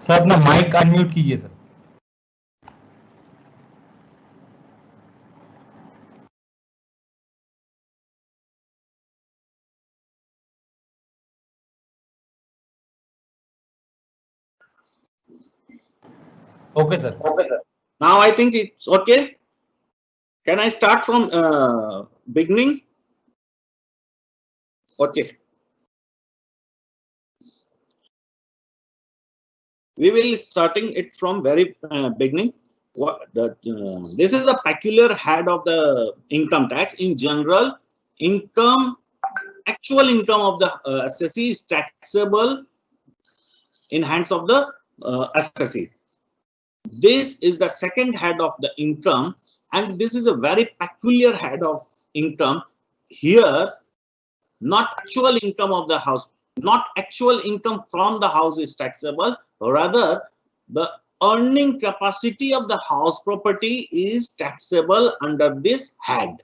Sir अपना mic unmute कीजिए sir. Okay sir. Okay, sir. Now I think it's okay. Can I start from beginning? Okay. We will starting it from very beginning. This is the peculiar head of the income tax. In general, actual income of the assessee is taxable in hands of the assessee. This is the second head of the income, and this is a very peculiar head of income. Here, not actual income of the house, not actual income from the house is taxable, rather the earning capacity of the house property is taxable under this head.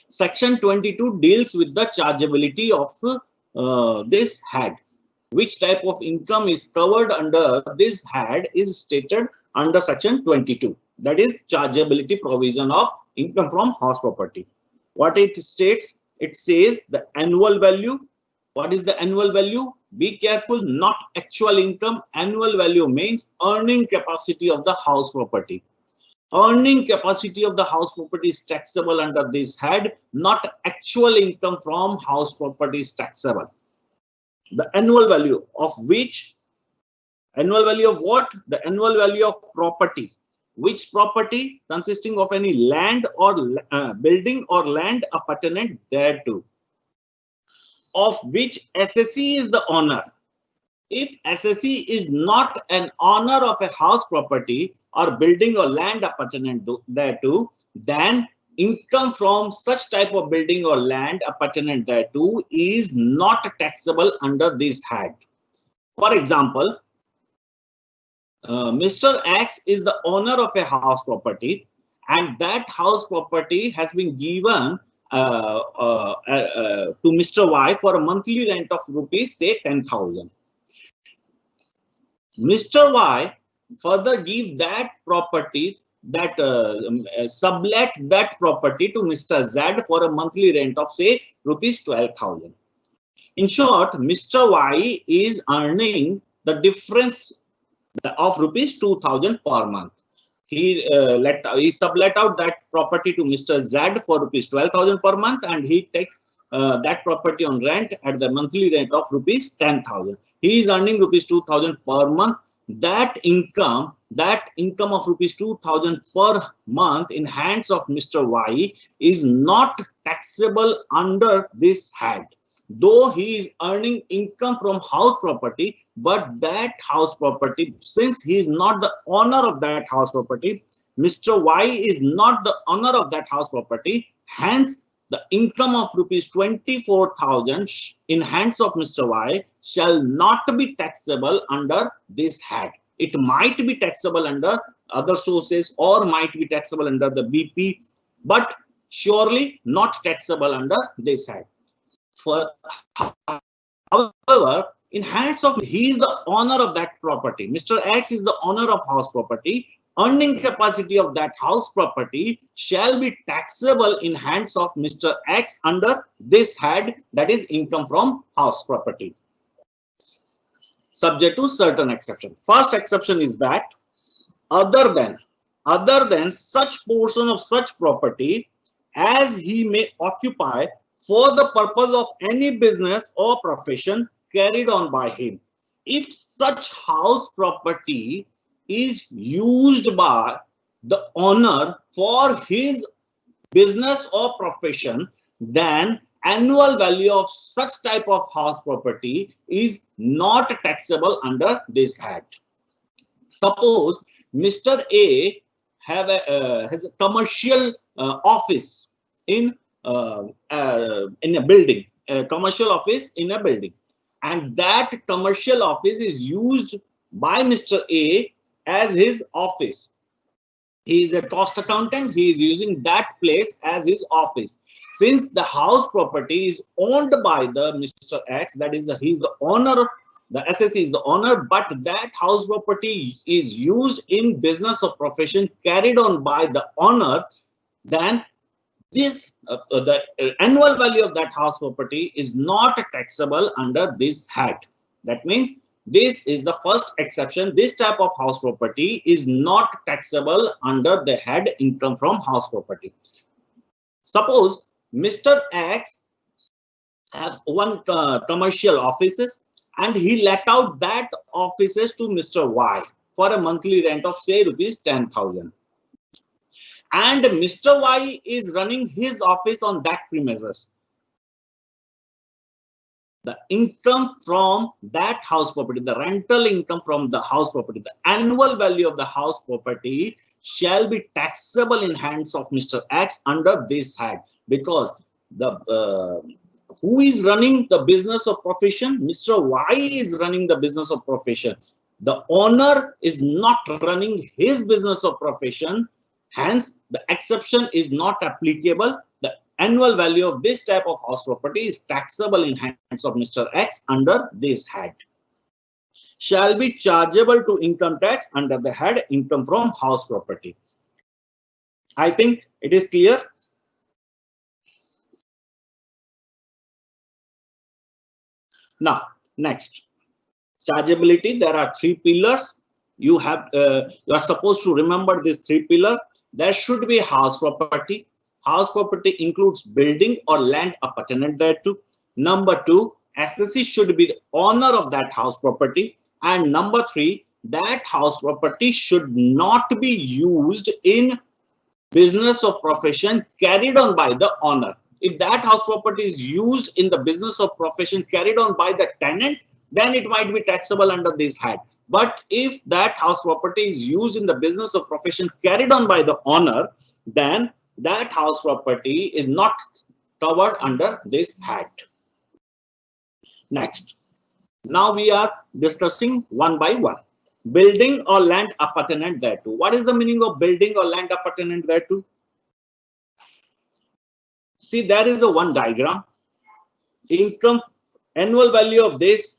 Section 22 deals with the chargeability of this head. Which type of income is covered under this head is stated under section 22, that is chargeability provision of income from house property. What it states, it says the annual value. What is the annual value? Be careful, not actual income. Annual value means earning capacity of the house property. Earning capacity of the house property is taxable under this head, not actual income from house property is taxable. The annual value of which, annual value of what? The annual value of property. Which property? Consisting of any land or building or land appurtenant thereto, of which assessee is the owner. If assessee is not an owner of a house property or building or land appurtenant thereto, then income from such type of building or land appurtenant thereto is not taxable under this head. For example, Mr. X is the owner of a house property, and that house property has been given to Mr. Y for a monthly rent of rupees, say 10,000. Mr. Y further give that property, that sublet that property to Mr. Z for a monthly rent of say rupees 12,000. In short, Mr. Y is earning the difference of rupees 2,000 per month. He sublet out that property to Mr. Z for rupees 12,000 per month, and he takes that property on rent at the monthly rent of rupees 10,000. He is earning rupees 2,000 per month. That income of rupees 2,000 per month in hands of Mr. Y is not taxable under this head. Though he is earning income from house property, but that house property, since he is not the owner of that house property, Mr. Y is not the owner of that house property, hence the income of rupees 24,000 in hands of Mr. Y shall not be taxable under this head. It might be taxable under other sources or might be taxable under the BP, but surely not taxable under this head. However, in hands of, he is the owner of that property. Mr. X is the owner of house property. Earning capacity of that house property shall be taxable in hands of Mr. X under this head, that is income from house property, subject to certain exception. First exception is that other than such portion of such property as he may occupy for the purpose of any business or profession carried on by him. If such house property is used by the owner for his business or profession, then annual value of such type of house property is not taxable under this head. Suppose Mr. A has a commercial office in a building, a commercial office in a building, and that commercial office is used by Mr. A as his office. He is a cost accountant. He is using that place as his office. Since the house property is owned by the Mr. X, that is, he is the owner the assessee is the owner, but that house property is used in business or profession carried on by the owner, then this the annual value of that house property is not taxable under this head. That means this is the first exception. This type of house property is not taxable under the head income from house property. Suppose Mr. X has one commercial offices and he let out that offices to Mr. Y for a monthly rent of say rupees 10,000. And Mr. Y is running his office on that premises. The income from that house property, the rental income from the house property, the annual value of the house property shall be taxable in hands of Mr. X under this head, because the who is running the business of profession? Mr. Y is running the business of profession. The owner is not running his business of profession. Hence, the exception is not applicable. The annual value of this type of house property is taxable in hands of Mr. X under this head. Shall be chargeable to income tax under the head income from house property. I think it is clear. Now, next, chargeability. There are three pillars. You are supposed to remember these three pillars. There should be house property. House property includes building or land appurtenant thereto. Number two, assessee should be the owner of that house property. And number three, that house property should not be used in business or profession carried on by the owner. If that house property is used in the business or profession carried on by the tenant, then it might be taxable under this head. But if that house property is used in the business or profession carried on by the owner, then that house property is not covered under this head. Next, now we are discussing one by one. Building or land appurtenant thereto. What is the meaning of building or land appurtenant thereto? See, there is a one diagram. Income, annual value of this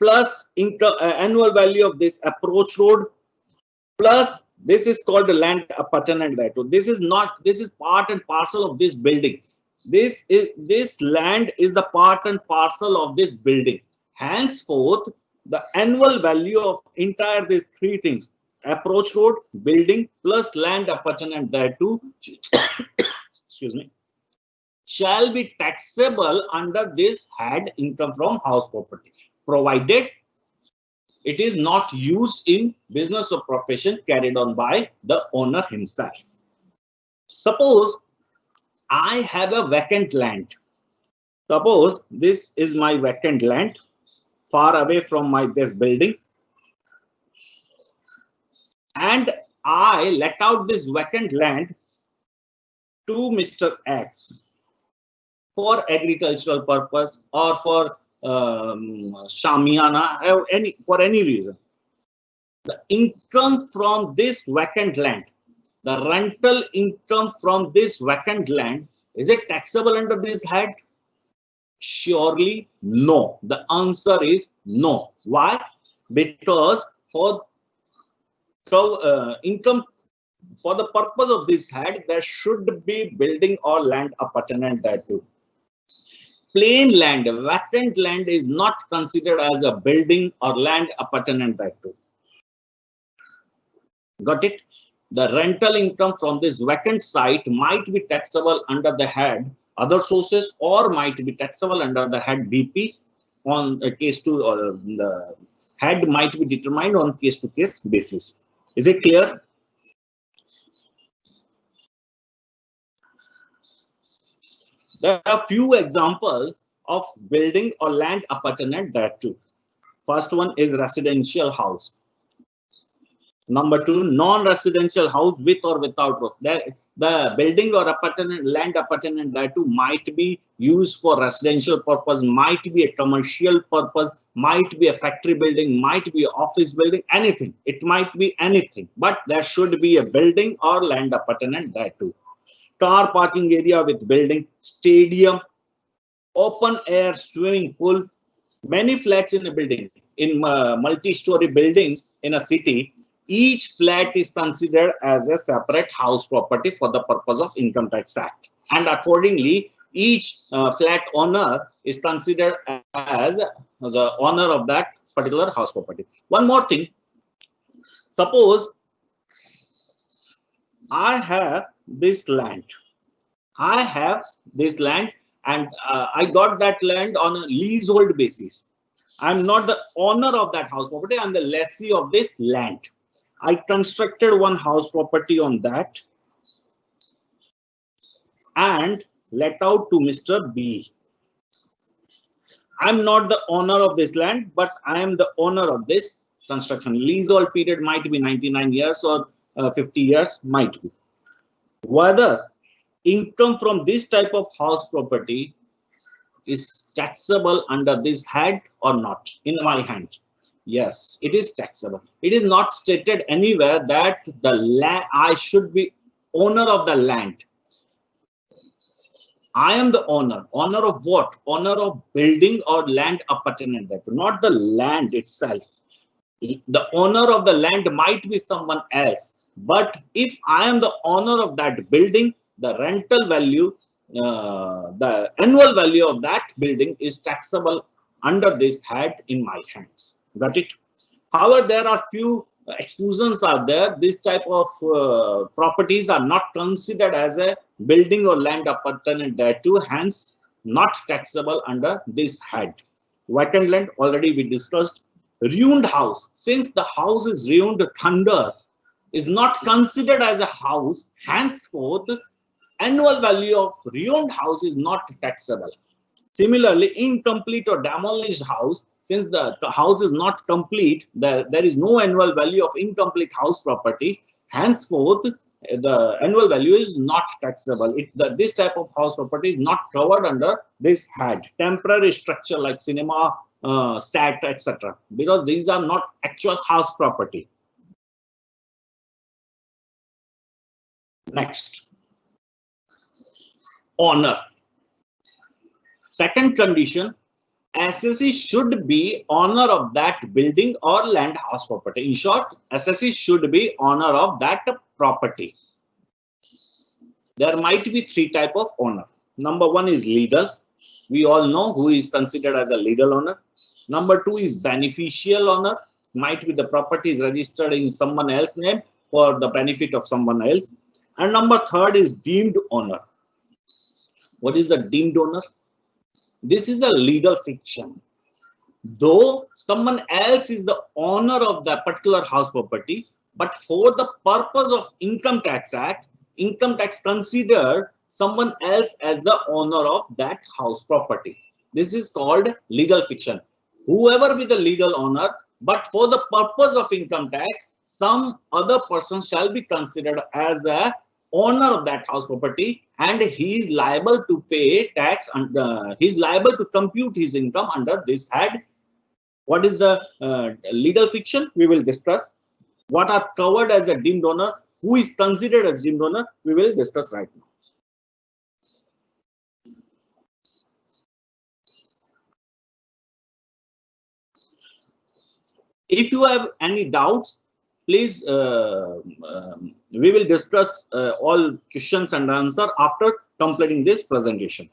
plus income, annual value of this approach road, plus this is called the land appurtenant thereto. This is not, this is part and parcel of this building. This land is the part and parcel of this building. Henceforth, the annual value of entire these three things, approach road, building plus land appurtenant thereto, excuse me, shall be taxable under this head income from house property, provided it is not used in business or profession carried on by the owner himself. Suppose I have a vacant land. Suppose this is my vacant land far away from this building, and I let out this vacant land to Mr. X for agricultural purpose or for shamiana, for any reason. The income from this vacant land, the rental income from this vacant land, is it taxable under this head? Surely no. The answer is no. Why? Because for income, for the purpose of this head, there should be building or land appurtenant thereto. Plain land, vacant land is not considered as a building or land appurtenant thereto. Got it? The rental income from this vacant site might be taxable under the head other sources, or might be taxable under the head BP on a case to, or the head might be determined on case to case basis. Is it clear? There are few examples of building or land appurtenant thereto. First one is residential house. Number two, non-residential house with or without roof. The building or appurtenant, land appurtenant thereto might be used for residential purpose, might be a commercial purpose, might be a factory building, might be an office building, anything. It might be anything, but there should be a building or land appurtenant thereto. Car parking area with building, stadium, open air swimming pool, Many flats in a building, in multi-story buildings in a city, each flat is considered as a separate house property for the purpose of Income Tax Act, and accordingly each flat owner is considered as the owner of that particular house property. One more thing, suppose I have this land. And I got that land on a leasehold basis. I'm not the owner of that house property. I'm the lessee of this land. I constructed one house property on that and let out to Mr. B. I'm not the owner of this land, but I am the owner of this construction. Leasehold period might be 99 years or 50 years, might be. Whether income from this type of house property is taxable under this head or not, in my hand? Yes, it is taxable. It is not stated anywhere that the land I should be owner of the land. I am the owner. Owner of what? Owner of building or land appertaining thereto, not the land itself. The owner of the land might be someone else, but if I am the owner of that building, the rental value, the annual value of that building is taxable under this head in my hands. Got it? However, there are few exclusions are there. This type of properties are not considered as a building or land appertaining thereto, hence not taxable under this head. Vacant land, already we discussed. Ruined house, since the house is ruined, thunder is not considered as a house, henceforth annual value of ruined house is not taxable. Similarly, incomplete or demolished house, since the house is not complete, there is no annual value of incomplete house property, henceforth the annual value is not taxable. This type of house property is not covered under this head. Temporary structure like cinema, set, etc., because these are not actual house property. Next, owner. Second condition, assessee should be owner of that building or land house property. In short, assessee should be owner of that property. There might be three types of owner. Number one is legal. We all know who is considered as a legal owner. Number two is beneficial owner. Might be the property is registered in someone else's name for the benefit of someone else. And number third is deemed owner. What is the deemed owner? This is a legal fiction. Though someone else is the owner of that particular house property, but for the purpose of Income Tax Act, Income Tax considered someone else as the owner of that house property. This is called legal fiction. Whoever be the legal owner, but for the purpose of income tax, some other person shall be considered as a owner of that house property, and he is liable to pay tax, and he is liable to compute his income under this head. What is the legal fiction? We will discuss. What are covered as a deemed owner? Who is considered as deemed owner? We will discuss right now. If you have any doubts, please, we will discuss all questions and answer after completing this presentation.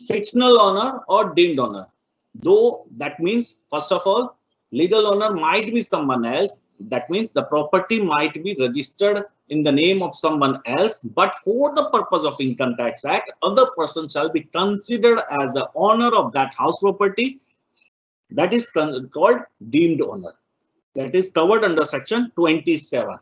Fictional owner or deemed owner. Though that means, first of all, legal owner might be someone else. That means the property might be registered in the name of someone else, but for the purpose of Income Tax Act, other person shall be considered as the owner of that house property. That is called deemed owner. That is covered under section 27.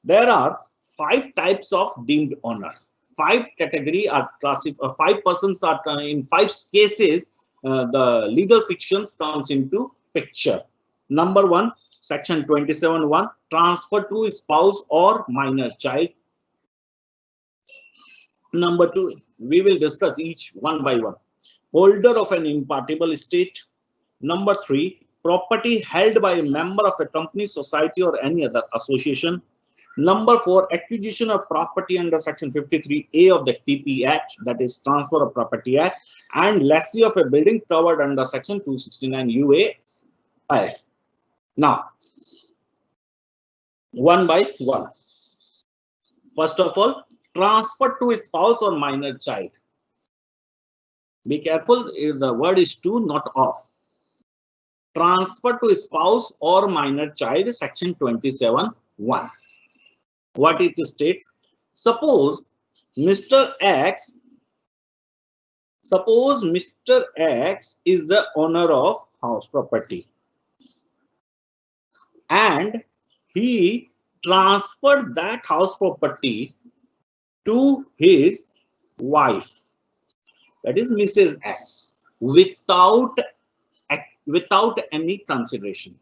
There are 5 types of deemed owner. 5 category are classified. 5 persons are in 5 cases. The legal fictions comes into picture. Number 1, section 27(1), transfer to a spouse or minor child. Number 2, we will discuss each one by one. Holder of an impartible estate. Number 3, property held by a member of a company, society, or any other association. Number 4, acquisition of property under Section 53A of the TP Act, that is Transfer of Property Act, and lessee of a building covered under Section 269 UA. Now, one by one. First of all, transfer to a spouse or minor child. Be careful, the word is to, not of. Transfer to a spouse or minor child, Section 27(1). What it states? Suppose Mr. X is the owner of house property and he transferred that house property to his wife, that is Mrs. X, without any consideration.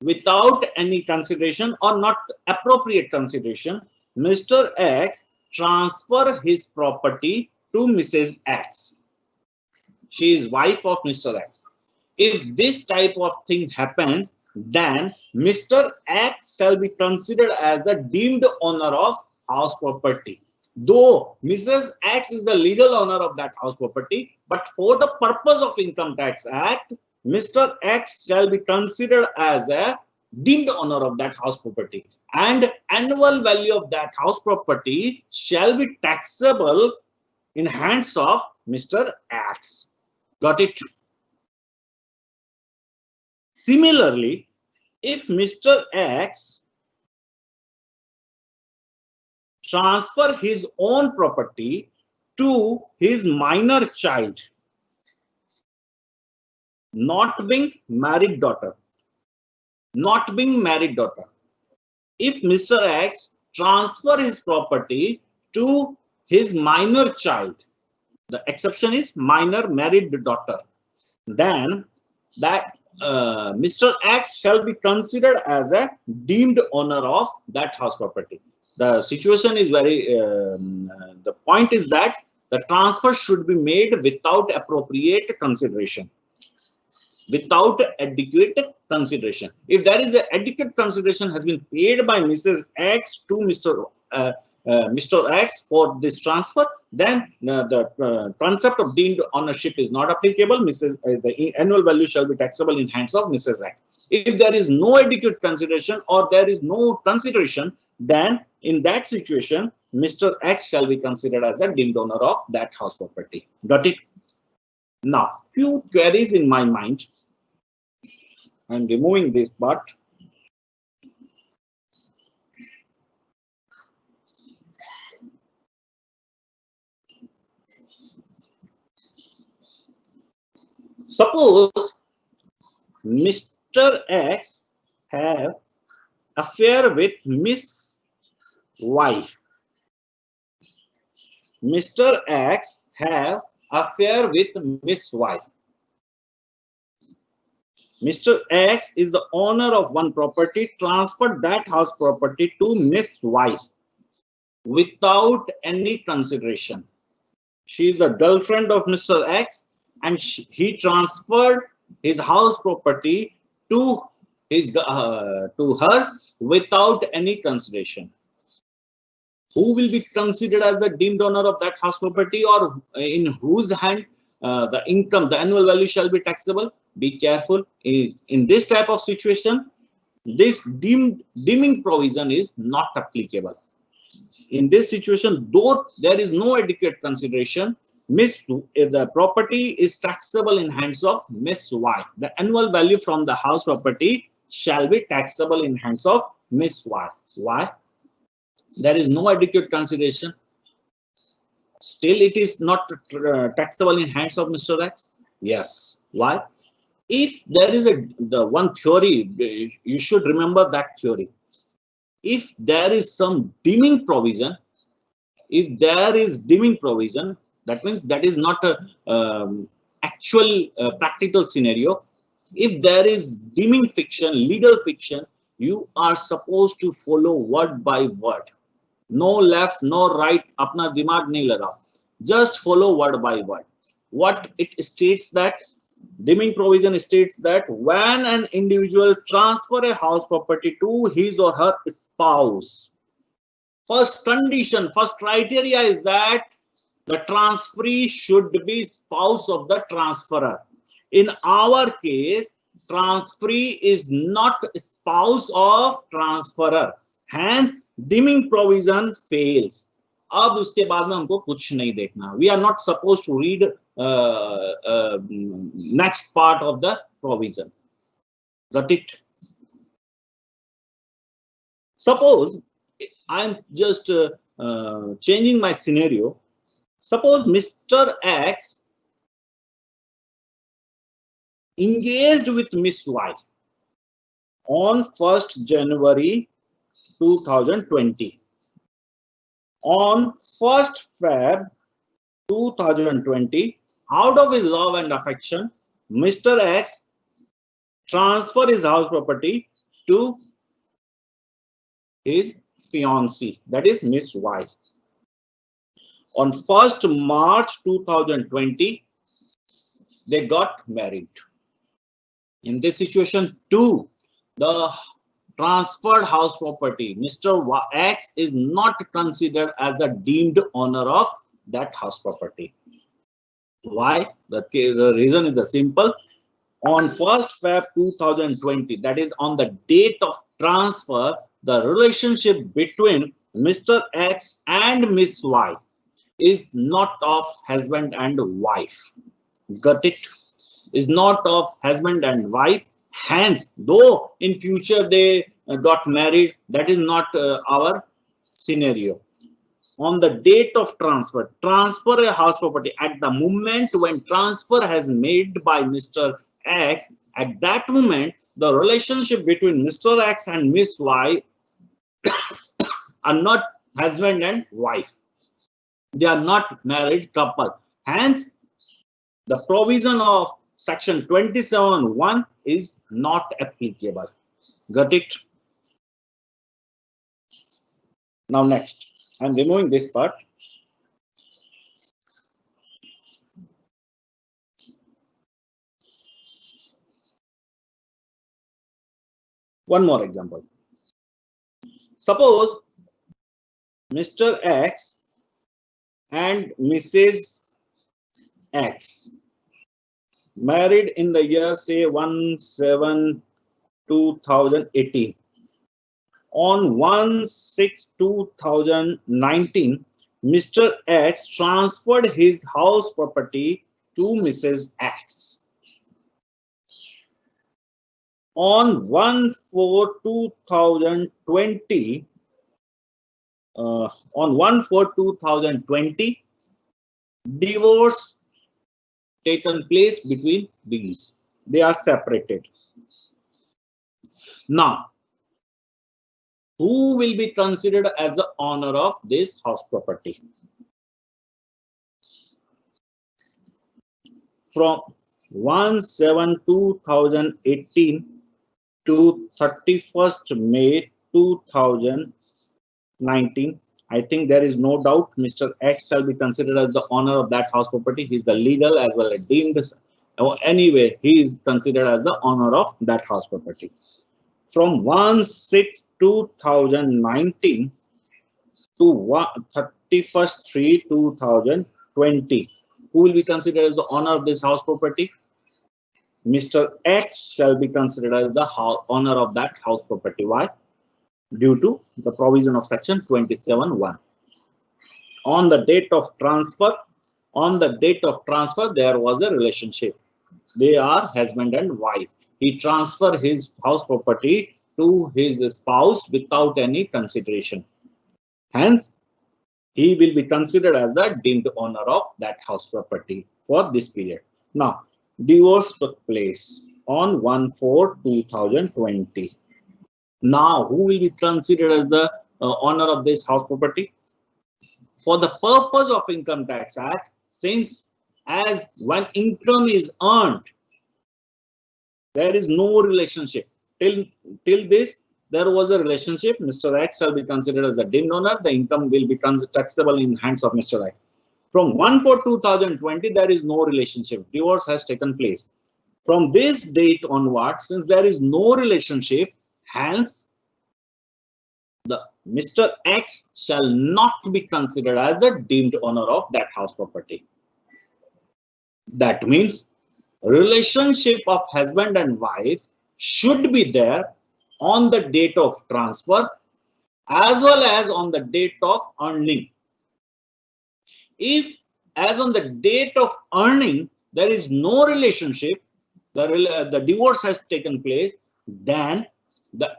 Without any consideration or not appropriate consideration, Mr. X transfer his property to Mrs. X. She is wife of Mr. X. If this type of thing happens, then Mr. X shall be considered as the deemed owner of house property. Though Mrs. X is the legal owner of that house property, but for the purpose of Income Tax Act, Mr. X shall be considered as a deemed owner of that house property, and annual value of that house property shall be taxable in hands of Mr. X. Got it? Similarly, if Mr. X transfer his own property to his minor child, not being married daughter. If Mr. X transfer his property to his minor child, the exception is minor married daughter, then that Mr. X shall be considered as a deemed owner of that house property. The situation is very, the point is that the transfer should be made without appropriate consideration. Without adequate consideration. If there is an adequate consideration has been paid by Mrs. X to Mr. X for this transfer, then the concept of deemed ownership is not applicable. The annual value shall be taxable in hands of Mrs. X. If there is no adequate consideration or there is no consideration, then in that situation, Mr. X shall be considered as a deemed owner of that house property. Got it? Now, few queries in my mind. I'm removing this part. Suppose Mr. X have affair with Miss Y. Mr. X have affair with Miss Y. Mr. X is the owner of one property, transferred that house property to Miss Y without any consideration. She is the girlfriend of Mr. X and he transferred his house property to her without any consideration. Who will be considered as the deemed owner of that house property, or in whose hand the annual value shall be taxable? Be careful. In this type of situation, this deeming provision is not applicable. In this situation, though there is no adequate consideration, the property is taxable in hands of Miss Y. The annual value from the house property shall be taxable in hands of Miss Y. Why? There is no adequate consideration. Still, it is not taxable in hands of Mr. X. Yes. Why? If there is the one theory, you should remember that theory. If there is some deeming provision, that means that is not a actual practical scenario. If there is deeming fiction, legal fiction, you are supposed to follow word by word. No left, no right, apna dimag nahi lagao. Just follow word by word. What it states that Deeming provision states that when an individual transfer a house property to his or her spouse, first condition, first criteria is that the transferee should be spouse of the transferor. In our case, transferee is not spouse of transferor. Hence, deeming provision fails. अब उसके बाद में हमको कुछ नहीं देखना. We are not supposed to read next part of the provision. Got it? Suppose I'm just changing my scenario. Suppose Mr. X engaged with Miss Y on 1st January 2020. On 1st Feb 2020, out of his love and affection, Mr. X transferred his house property to his fiancée, that is Miss Y. On 1st March 2020, they got married. In this situation too, the transferred house property, Mr. X is not considered as the deemed owner of that house property. Why? The reason is the simple. On 1st Feb 2020, that is on the date of transfer, the relationship between Mr. X and Miss Y is not of husband and wife. Got it? Is not of husband and wife. Hence, though in future they got married, that is not our scenario. On the date of transfer a house property, at the moment when transfer has made by Mr. X, at that moment the relationship between Mr. X and Miss Y are not husband and wife. They are not married couple. Hence, the provision of section 27(1) is not applicable. Got it? Now next, I'm removing this part. One more example. Suppose Mr. X and Mrs. X married in the year say 1/7/2018. On 1/6/2019, Mr. X transferred his house property to Mrs. X. On 1/4/2020, divorce taken place between these. They are separated. Now, who will be considered as the owner of this house property? From 1/7/2018 to 31st May 2019, I think there is no doubt Mr. X shall be considered as the owner of that house property. He is the legal as well as deemed. Anyway, he is considered as the owner of that house property. From 1/6/2019 to 31st/3/2020, who will be considered as the owner of this house property? Mr. X shall be considered as the owner of that house property. Why? Due to the provision of section 27(1). On the date of transfer, there was a relationship. They are husband and wife. He transferred his house property to his spouse without any consideration. Hence, he will be considered as the deemed owner of that house property for this period. Now, divorce took place on 1/4/2020. Now, who will be considered as the owner of this house property? For the purpose of Income Tax Act, since as when income is earned, there is no relationship. Till this, there was a relationship. Mr. X shall be considered as a deemed owner. The income will be taxable in hands of Mr. X. From 1/4/2020, there is no relationship. Divorce has taken place. From this date onwards, since there is no relationship, hence the Mr. X shall not be considered as the deemed owner of that house property. That means relationship of husband and wife should be there on the date of transfer as well as on the date of earning. If as on the date of earning there is no relationship, the divorce has taken place, then the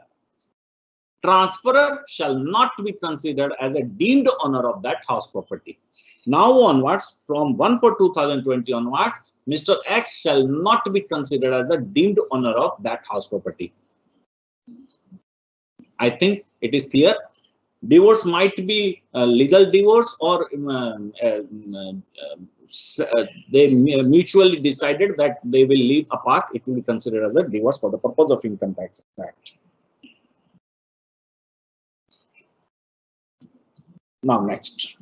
transferor shall not be considered as a deemed owner of that house property. Now onwards, from 1/4/2020 onwards, Mr. X shall not be considered as the deemed owner of that house property. I think it is clear. Divorce might be a legal divorce, or they mutually decided that they will live apart. It will be considered as a divorce for the purpose of Income Tax Act. Now next,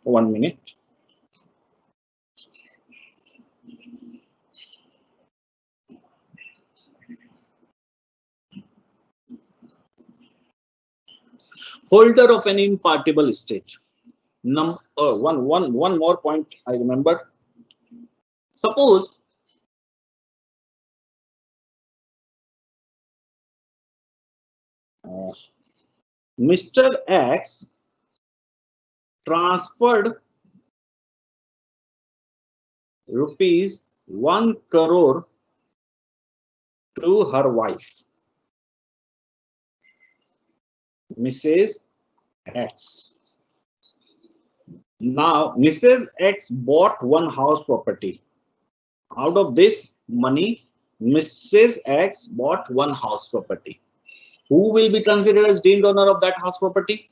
1 minute. Holder of an impartible estate. One more point I remember. Suppose Mr. X transferred ₹1 crore to her wife, Mrs. X. Now, Mrs. X bought one house property. Out of this money, Mrs. X bought one house property. Who will be considered as deemed owner of that house property?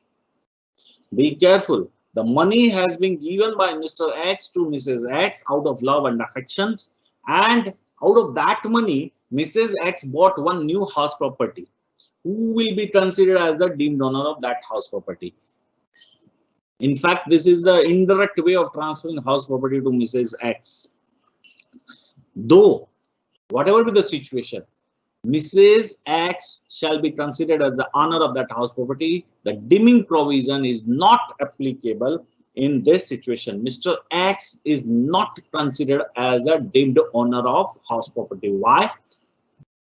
Be careful. The money has been given by Mr. X to Mrs. X out of love and affections, and out of that money, Mrs. X bought one new house property. Who will be considered as the deemed owner of that house property? In fact, this is the indirect way of transferring house property to Mrs. X. Though, whatever be the situation, Mrs. X shall be considered as the owner of that house property. The deeming provision is not applicable in this situation. Mr. X is not considered as a deemed owner of house property. Why?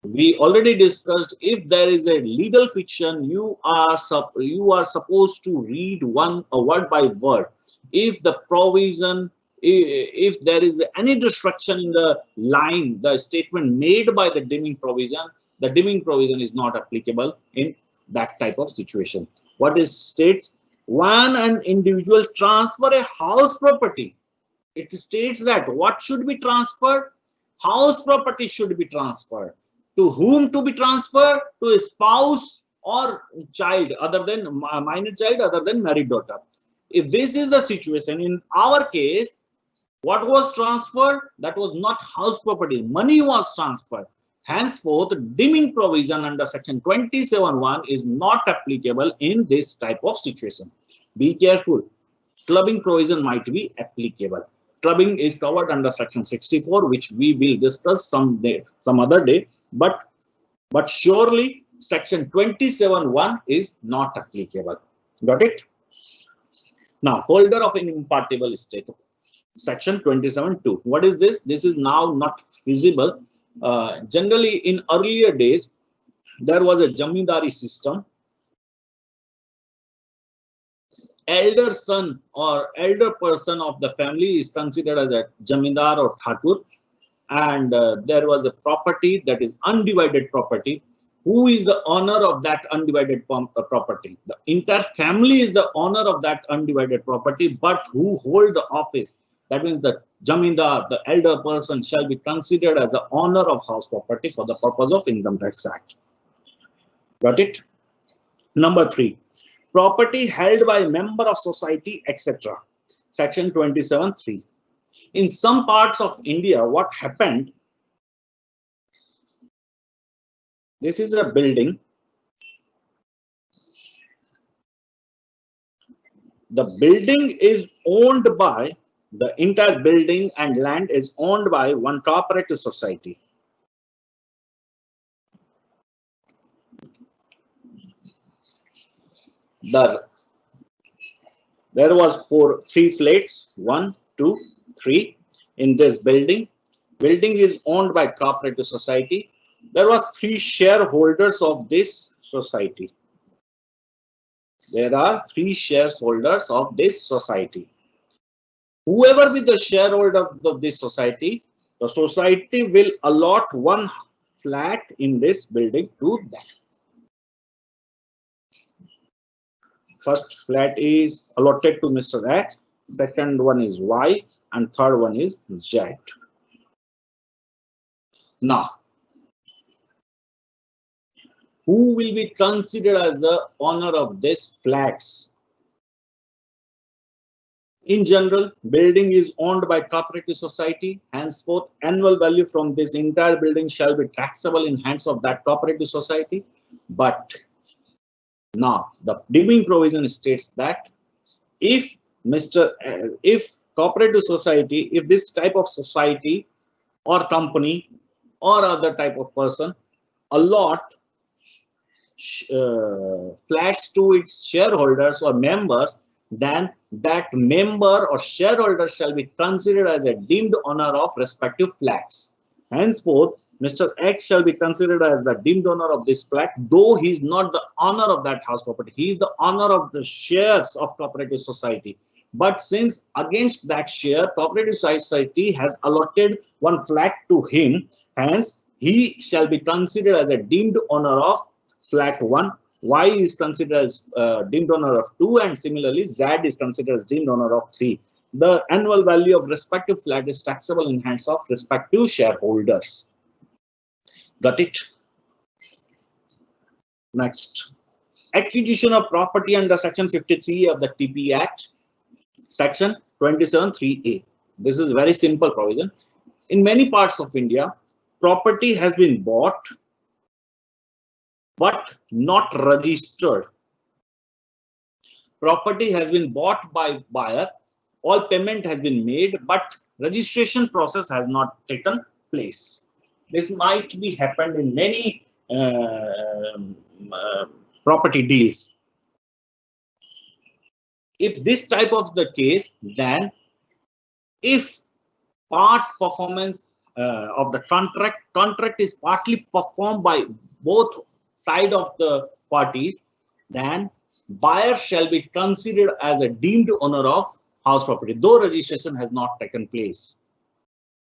We already discussed, if there is a legal fiction, you are supposed to read word by word. If the provision, if there is any destruction in the line, the statement made by the deeming provision, the deeming provision is not applicable in that type of situation. What it states, when an individual transfer a house property, it states that what should be transferred? House property should be transferred. To whom to be transferred? To a spouse or child other than minor child, other than married daughter. If this is the situation, in our case, what was transferred? That was not house property. Money was transferred. Henceforth, deeming provision under section 27(1) is not applicable in this type of situation. Be careful. Clubbing provision might be applicable. Clubbing is covered under section 64, which we will discuss some other day, but surely section 27(1) is not applicable. Got it? Now, holder of an impartible estate, section 27(2). What is this? This is now not feasible. Generally, in earlier days, there was a jamindari system. Elder son or elder person of the family is considered as a jamindar or thakur, and there was a property that is undivided property. Who is the owner of that undivided property? The entire family is the owner of that undivided property, but who hold the office? That means the jamindar, the elder person, shall be considered as the owner of house property for the purpose of Income Tax Act. Got it? Number 3. Property held by a member of society, etc. Section 27(3). In some parts of India, what happened? This is a building. The building is owned by, the entire building and land is owned by one cooperative society. there was three flats, 1, 2, 3 in this building. Building is owned by cooperative society. There was 3 shareholders of this society. There are 3 shareholders of this society. Whoever be the shareholder of this society, the society will allot 1 flat in this building to them. First flat is allotted to Mr. X, second one is Y, and third one is Z. Now, who will be considered as the owner of these flats? In general, building is owned by cooperative society. Henceforth, annual value from this entire building shall be taxable in hands of that cooperative society. But now, the deeming provision states that if cooperative society, if this type of society or company or other type of person allot flats to its shareholders or members, then that member or shareholder shall be considered as a deemed owner of respective flats. Henceforth, Mr. X shall be considered as the deemed owner of this flat, though he is not the owner of that house property. He is the owner of the shares of cooperative society. But since against that share, cooperative society has allotted 1 flat to him, hence he shall be considered as a deemed owner of flat 1. Y is considered as deemed owner of 2, and similarly Z is considered as deemed owner of 3. The annual value of respective flat is taxable in hands of respective shareholders. Got it? Next, acquisition of property under Section 53 of the TP Act, Section 27(3)(a). This is very simple provision. In many parts of India, property has been bought but not registered. Property has been bought by buyer, all payment has been made, but registration process has not taken place. This might be happened in many property deals. If this type of the case, then if part performance of the contract is partly performed by both side of the parties, then buyer shall be considered as a deemed owner of house property, though registration has not taken place.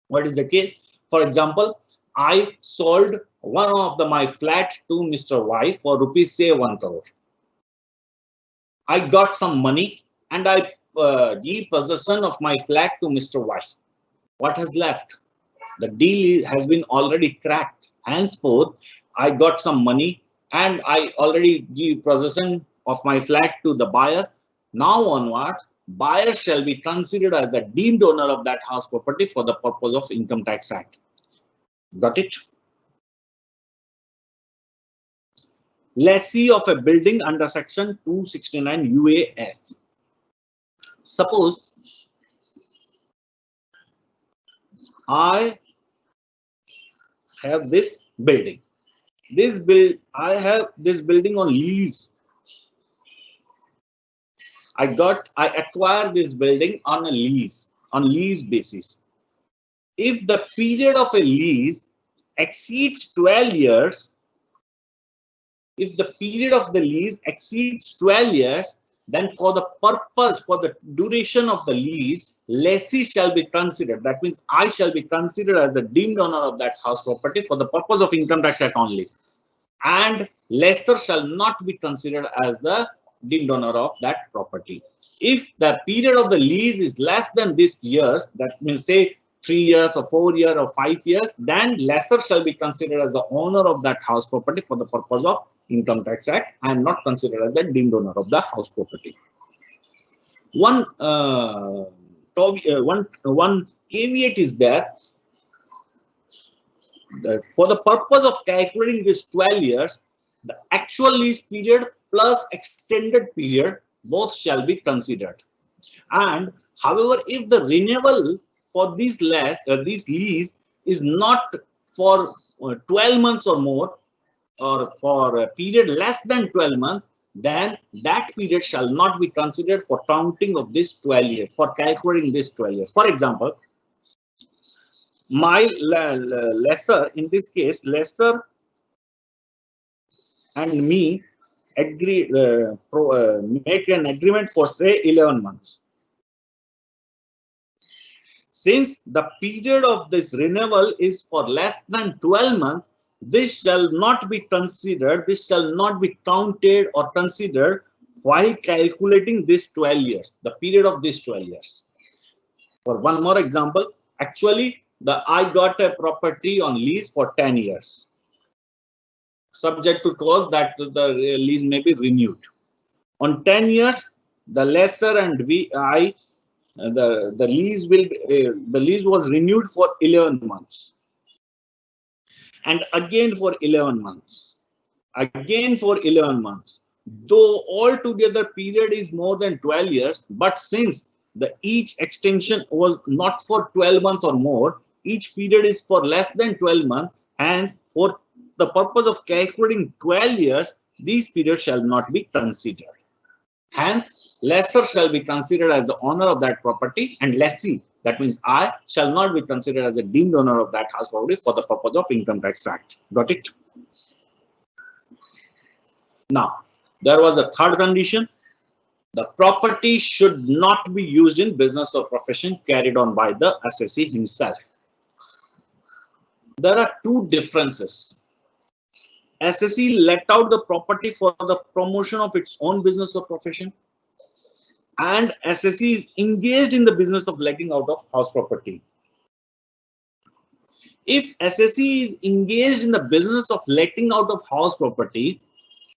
What is the case? For example, I sold one of my flat to Mr. Y for rupees say 1 crore. I got some money and I give possession of my flat to Mr. Y. What has left? The deal has been already cracked. Henceforth, I got some money and I already give possession of my flat to the buyer. Now onward, buyer shall be considered as the deemed owner of that house property for the purpose of Income Tax Act. Got it? Lessee of a building under Section 269 UAF. Suppose I have this building. I have this building on lease. I acquired this building on a lease basis. If the period of a lease exceeds 12 years, if the period of the lease exceeds 12 years, then for the duration of the lease, lessee shall be considered. That means I shall be considered as the deemed owner of that house property for the purpose of Income Tax Act only. And lessor shall not be considered as the deemed owner of that property. If the period of the lease is less than this years, that means say 3 years or 4 years or 5 years, then lessor shall be considered as the owner of that house property for the purpose of Income Tax Act and not considered as the deemed owner of the house property. One caveat is there. For the purpose of calculating this 12 years, the actual lease period plus extended period both shall be considered. And however, if the renewal for this lease is not for 12 months or more, or for a period less than 12 months, then that period shall not be considered for counting of this 12 years, for calculating this 12 years. For example, my lessor, in this case, lessor and me agree, make an agreement for say 11 months. Since the period of this renewal is for less than 12 months, this shall not be considered, this shall not be counted or considered while calculating this 12 years, the period of this 12 years. For one more example, actually, I got a property on lease for 10 years, subject to clause that the lease may be renewed. On 10 years, the lessor and the lease will the lease was renewed for 11 months, and again for 11 months, again for 11 months. Though altogether period is more than 12 years, but since each extension was not for 12 months or more, each period is for less than 12 months. Hence, for the purpose of calculating 12 years, these periods shall not be considered. Hence, lessor shall be considered as the owner of that property, and lessee, that means I, shall not be considered as a deemed owner of that house property for the purpose of Income Tax Act. Got it? Now, there was a third condition. The property should not be used in business or profession carried on by the assessee himself. There are two differences. Assessee let out the property for the promotion of its own business or profession, and assessee is engaged in the business of letting out of house property. If assessee is engaged in the business of letting out of house property,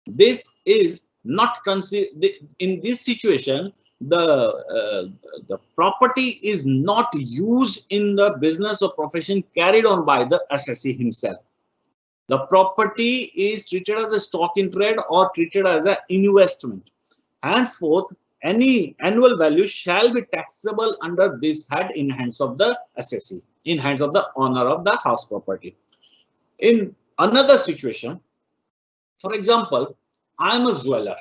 this is not considered. In this situation, the property is not used in the business or profession carried on by the assessee himself. The property is treated as a stock in trade or treated as an investment. Henceforth, any annual value shall be taxable under this head in hands of the assessee, in hands of the owner of the house property. In another situation, for example, I'm a jeweler.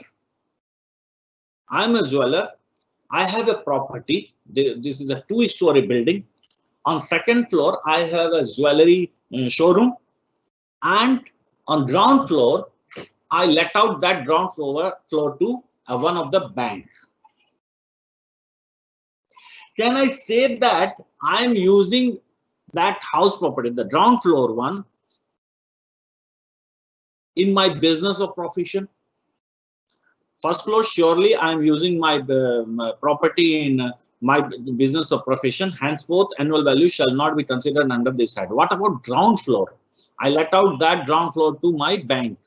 I have a property. This is a 2-story building. On second floor, I have a jewelry showroom. And on ground floor, I let out that ground floor to one of the banks. Can I say that I'm using that house property, the ground floor one, in my business or profession? First floor, surely I'm using my property in my business or profession. Henceforth, annual value shall not be considered under this head. What about ground floor? I let out that ground floor to my bank.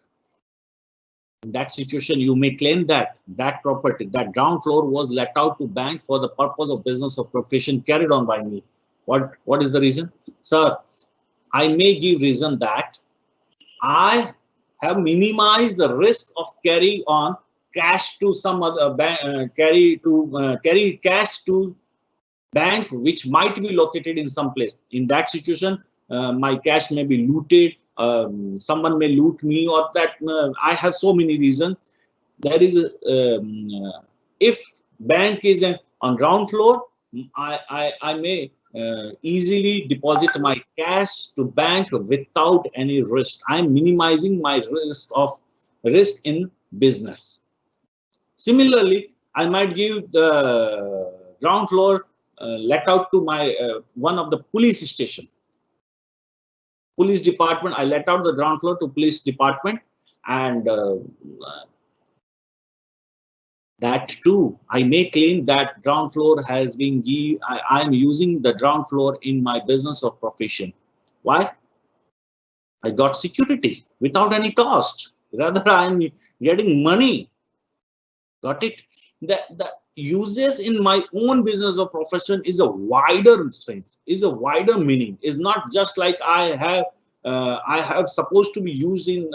In that situation, you may claim that that property, that ground floor was let out to bank for the purpose of business or profession carried on by me. What is the reason? Sir, I may give reason that I have minimized the risk of carry on cash to some other bank, carry cash to bank which might be located in some place. In that situation, my cash may be looted, someone may loot me, or that I have so many reasons. There is if bank is on ground floor, I may easily deposit my cash to bank without any risk. I'm minimizing my risk in business. Similarly, I might give the ground floor let out to my one of the police station. Police department, I let out the ground floor to police department, and that too, I may claim that ground floor has been I am using the ground floor in my business or profession. Why? I got security without any cost. Rather, I am getting money. Got it? The uses in my own business or profession is a wider sense, is a wider meaning. Is not just like I have supposed to be using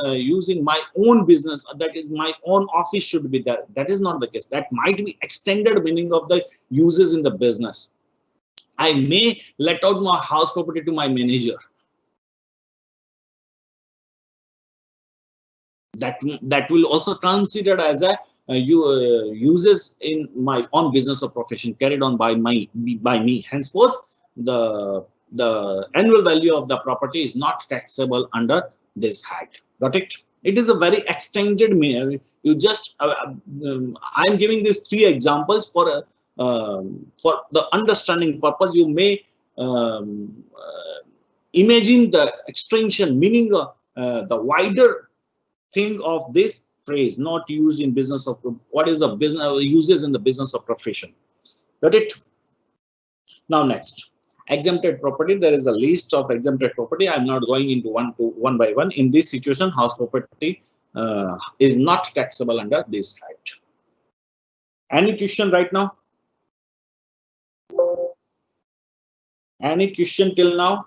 my own business, that is my own office should be there. That is not the case. That might be extended meaning of the uses in the business. I may let out my house property to my manager. that will also considered as a uses in my own business or profession carried on by me. Henceforth, the annual value of the property is not taxable under this head. Got it? It is a very extended meaning. You just I'm giving these three examples for the understanding purpose. You may imagine the extension meaning, the wider thing of this phrase, not used in business of what is the business uses in the business of profession. Got it? Now next, exempted property. There is a list of exempted property. I'm not going into one by one. In this situation, house property is not taxable under this head. Any question right now? Any question till now?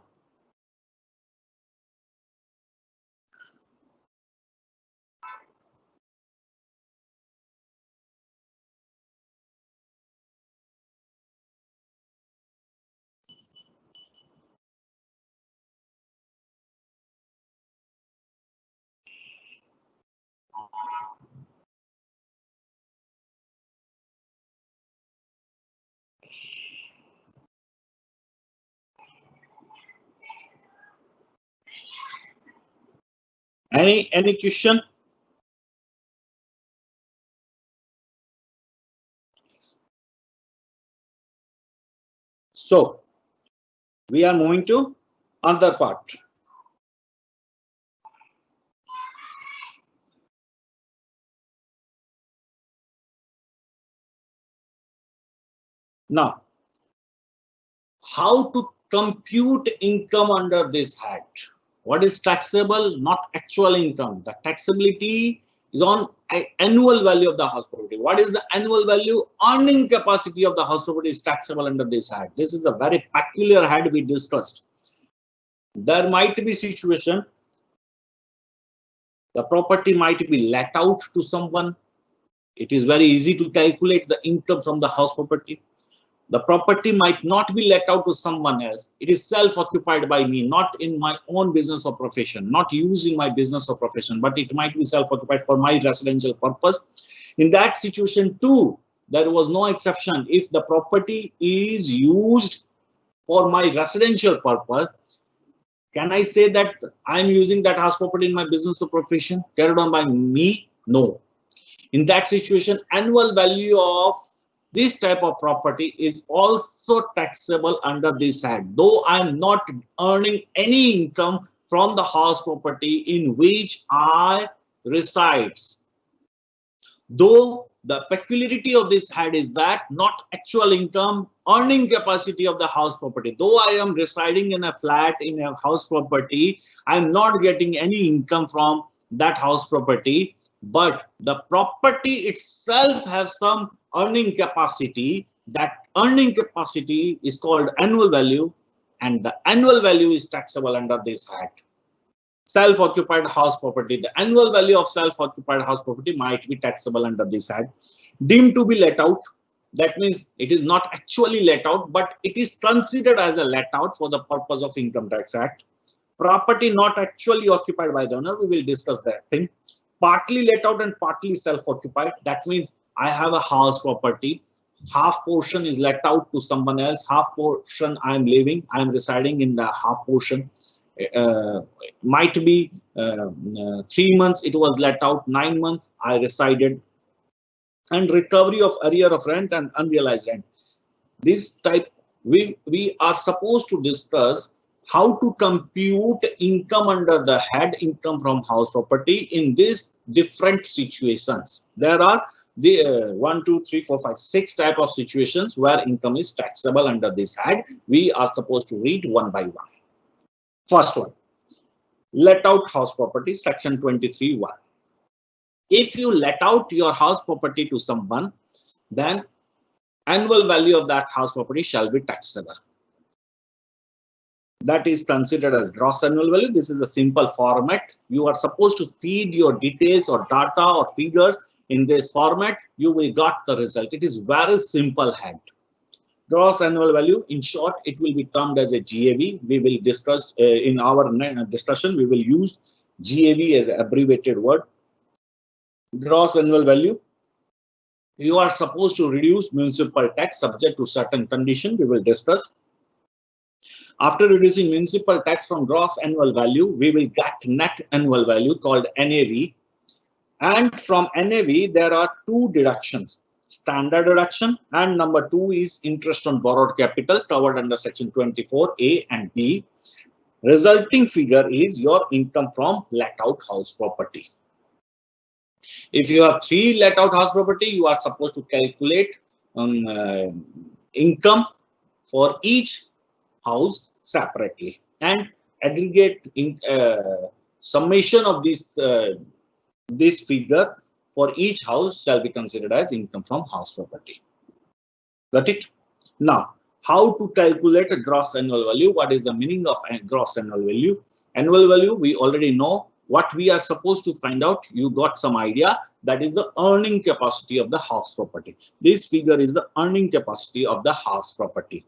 Any question? So we are moving to another part. Now, how to compute income under this head? What is taxable? Not actual income. The taxability is on annual value of the house property. What is the annual value? Earning capacity of the house property is taxable under this head. This is the very peculiar head we discussed. There might be situation, the property might be let out to someone. It is very easy to calculate the income from the house property. The property might not be let out to someone else. It is self-occupied by me, not in my own business or profession, not used in my business or profession, but it might be self-occupied for my residential purpose. In that situation too, there was no exception. If the property is used for my residential purpose, can I say that I'm using that house property in my business or profession carried on by me? No. In that situation, annual value of this type of property is also taxable under this head, though I'm not earning any income from the house property in which I resides. Though the peculiarity of this head is that not actual income, earning capacity of the house property. Though I am residing in a flat in a house property, I'm not getting any income from that house property, but the property itself has some earning capacity. That earning capacity is called annual value, and the annual value is taxable under this head. Self-occupied house property, the annual value of self-occupied house property might be taxable under this head. Deemed to be let out, that means it is not actually let out, but it is considered as a let out for the purpose of Income Tax Act. Property not actually occupied by the owner, we will discuss that thing. Partly let out and partly self-occupied, that means I have a house property, half portion is let out to someone else, half portion I am living, I am residing in the half portion. Might be 3 months it was let out, 9 months I resided, and recovery of arrear of rent and unrealized rent. This type we are supposed to discuss how to compute income under the head income from house property in these different situations. There are the 1, 2, 3, 4, 5, 6 type of situations where income is taxable under this head. We are supposed to read one by one. First one, let out house property, section 23(1). If you let out your house property to someone, then annual value of that house property shall be taxable. That is considered as gross annual value. This is a simple format. You are supposed to feed your details or data or figures in this format. You will got the result. It is very simple head. Gross annual value, in short, it will be termed as a GAV. We will discuss in our discussion, we will use GAV as an abbreviated word. gross annual value. You are supposed to reduce municipal tax subject to certain conditions we will discuss. After reducing municipal tax from gross annual value, we will get net annual value called NAV. And from NAV, there are two deductions, standard deduction and number 2 is interest on borrowed capital covered under section 24A and B. Resulting figure is your income from let out house property. If you have 3 let out house property, you are supposed to calculate income for each house separately and aggregate in summation of this figure for each house shall be considered as income from house property. Got it? Now, how to calculate a gross annual value? What is the meaning of a gross annual value? Annual value, we already know. What we are supposed to find out, you got some idea, that is the earning capacity of the house property. This figure is the earning capacity of the house property.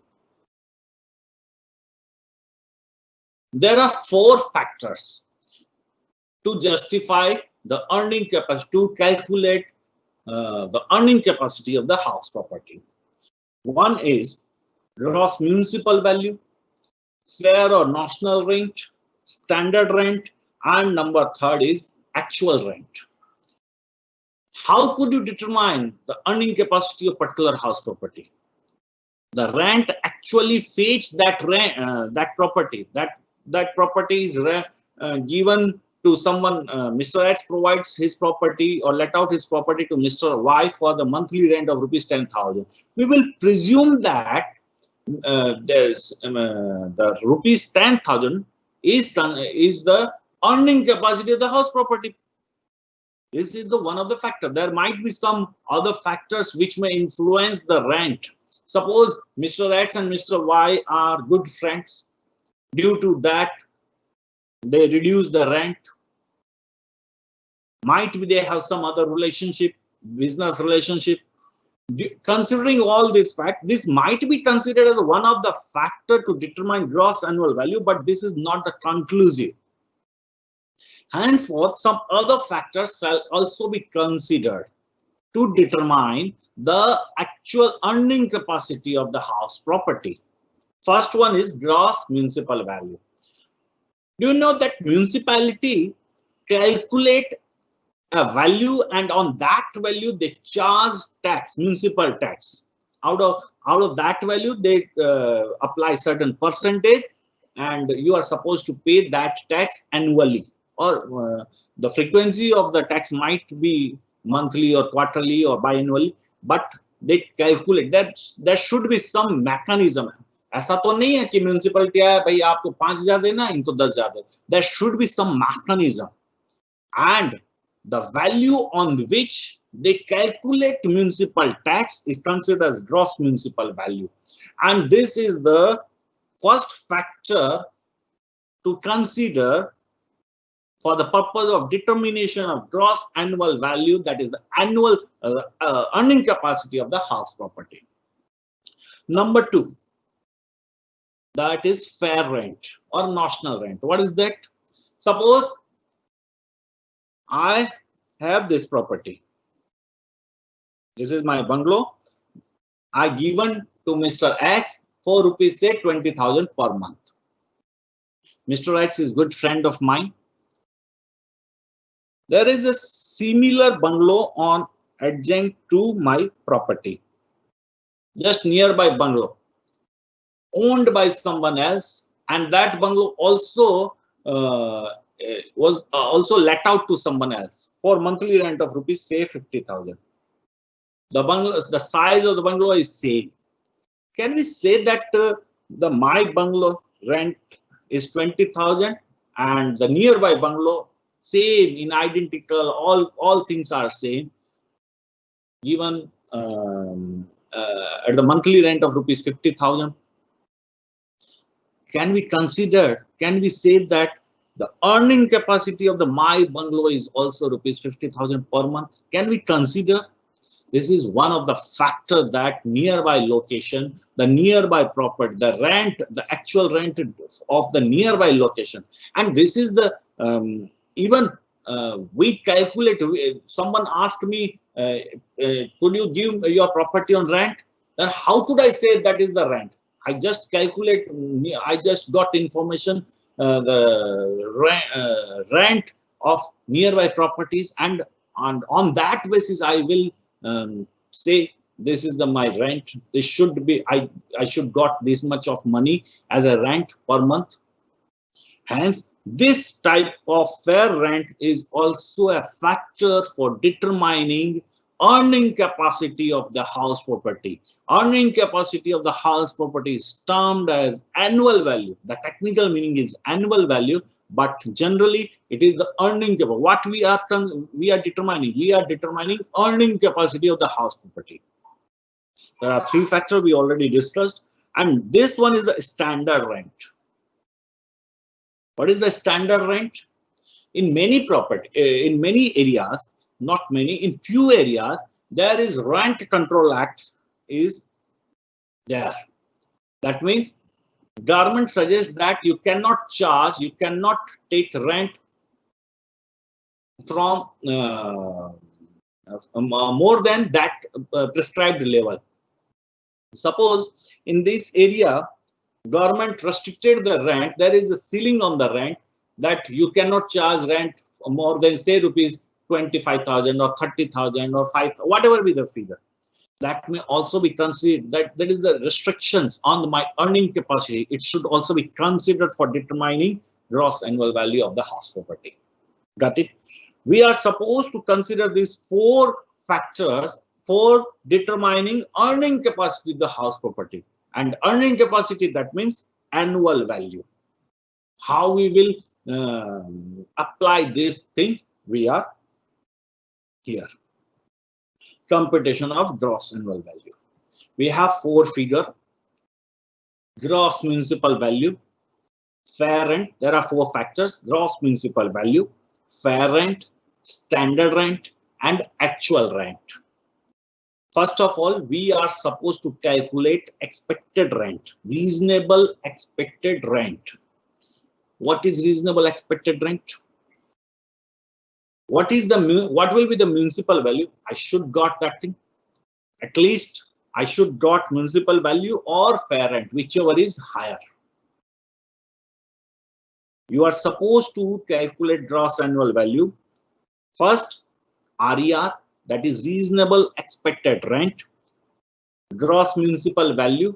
There are 4 factors to justify the earning capacity, to calculate the earning capacity of the house property. One is gross municipal value, fair or notional rent, standard rent, and number 3rd is actual rent. How could you determine the earning capacity of particular house property? The rent actually fetch that rent, that property. That property is given to someone. Mr. X provides his property or let out his property to Mr. Y for the monthly rent of rupees 10,000. We will presume that there's the rupees 10,000 is the earning capacity of the house property. This is the one of the factors. There might be some other factors which may influence the rent. Suppose Mr. X and Mr. Y are good friends. Due to that, they reduce the rent. Might be they have some other relationship, business relationship. Considering all this fact, this might be considered as one of the factors to determine gross annual value, but this is not the conclusive. Henceforth, some other factors shall also be considered to determine the actual earning capacity of the house property. First one is gross municipal value. Do you know that municipality calculate a value and on that value they charge tax, municipal tax. Out of that value they apply certain percentage and you are supposed to pay that tax annually, or the frequency of the tax might be monthly or quarterly or biannually, but they calculate that there should be some mechanism. ऐसा तो नहीं है कि municipality है भाई आपको 5,000 देना इनको 10,000 दे. There should be some mechanism, and the value on which they calculate municipal tax is considered as gross municipal value, and this is the first factor to consider for the purpose of determination of gross annual value, that is the annual earning capacity of the house property. Number 2, that is fair rent or notional rent. What is that? Suppose I have this property. This is my bungalow. I given to Mr. X for rupees say 20,000 per month. Mr. X is good friend of mine. There is a similar bungalow on adjacent to my property, just nearby bungalow, owned by someone else, and that bungalow also was also let out to someone else for monthly rent of rupees say 50,000. The bungalow, the size of the bungalow is same. Can we say that the my bungalow rent is 20,000 and the nearby bungalow same in identical, all things are same, given at the monthly rent of rupees 50,000? Can we consider, can we say that the earning capacity of the my bungalow is also rupees 50,000 per month? Can we consider? This is one of the factors that nearby location, the nearby property, the rent, the actual rent of the nearby location, and this is the even we calculate. Someone asked me, could you give your property on rent? Then how could I say that is the rent? I just calculate. I just got information, the rent of nearby properties, and on that basis I will say this is my rent. This should be, I should got this much of money as a rent per month. Hence, this type of fair rent is also a factor for determining earning capacity of the house property. Earning capacity of the house property is termed as annual value. The technical meaning is annual value, but generally it is the earning capacity. What we are determining? We are determining earning capacity of the house property. There are three factors we already discussed, and this one is the standard rent. What is the standard rent? In many areas, not many, in few areas, there is Rent Control Act is there. That means government suggests that you cannot charge, you cannot take rent from more than that prescribed level. Suppose in this area, government restricted the rent. There is a ceiling on the rent that you cannot charge rent more than, say, rupees 25,000 or 30,000 or 5, whatever be the figure. That may also be considered, that there is the restrictions on my earning capacity. It should also be considered for determining gross annual value of the house property. Got it? We are supposed to consider these four factors for determining earning capacity of the house property. And earning capacity, that means annual value. How we will apply this thing, we are here. Computation of gross annual value. We have four figures: gross municipal value, fair rent. There are four factors: gross municipal value, fair rent, standard rent, and actual rent. First of all, we are supposed to calculate expected rent, reasonable expected rent. What is reasonable expected rent? What will be the municipal value? I should got that thing. At least I should got municipal value or fair rent, whichever is higher. You are supposed to calculate gross annual value. First, RER, that is reasonable expected rent, gross municipal value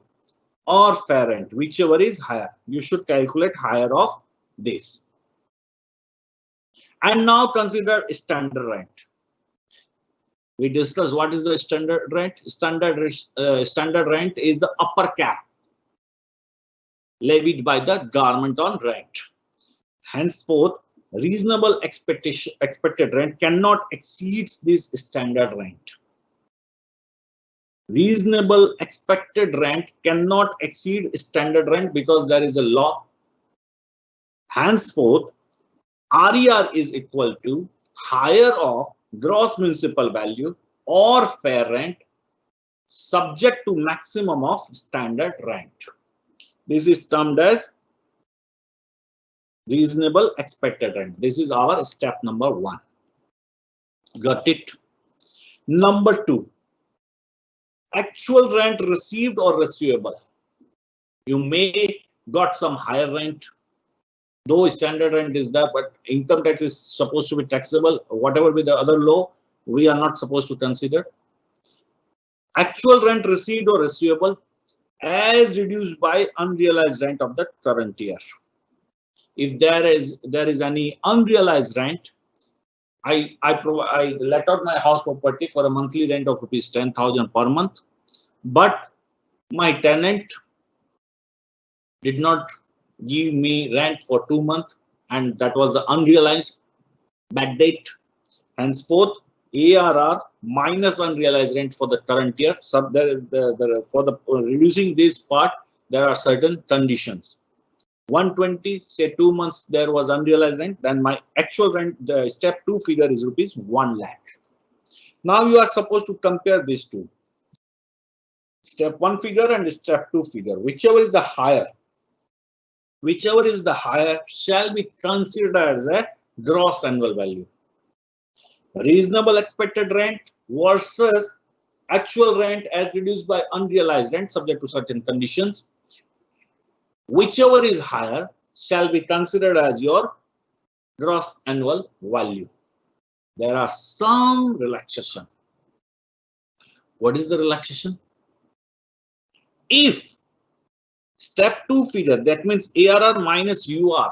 or fair rent, whichever is higher. You should calculate higher of this. And now consider standard rent. We discussed what is the standard rent. Standard rent is the upper cap levied by the government on rent. Henceforth, reasonable expected rent cannot exceed this standard rent. Reasonable expected rent cannot exceed standard rent because there is a law. Henceforth, RER is equal to higher of gross municipal value or fair rent subject to maximum of standard rent. This is termed as reasonable expected rent. This is our step number 1. Got it? Number 2, actual rent received or receivable. You may got some higher rent, though standard rent is there, but income tax is supposed to be taxable. Whatever be the other law, we are not supposed to consider. Actual rent received or receivable as reduced by unrealized rent of the current year. If there is any unrealized rent, I let out my house property for a monthly rent of rupees 10,000 per month, but my tenant did not give me rent for 2 months, and that was the unrealized bad date. Henceforth, ARR minus unrealized rent for the current year. For the reducing this part, there are certain conditions. 120, say 2 months there was unrealized rent, then my actual rent, the step 2 figure is rupees 1 lakh. Now you are supposed to compare these two, step 1 figure and step 2 figure. Whichever is the higher shall be considered as a gross annual value. reasonable expected rent versus actual rent as reduced by unrealized rent subject to certain conditions. Whichever is higher shall be considered as your gross annual value. There are some relaxation. What is the relaxation? If step 2 figure, that means ARR minus UR,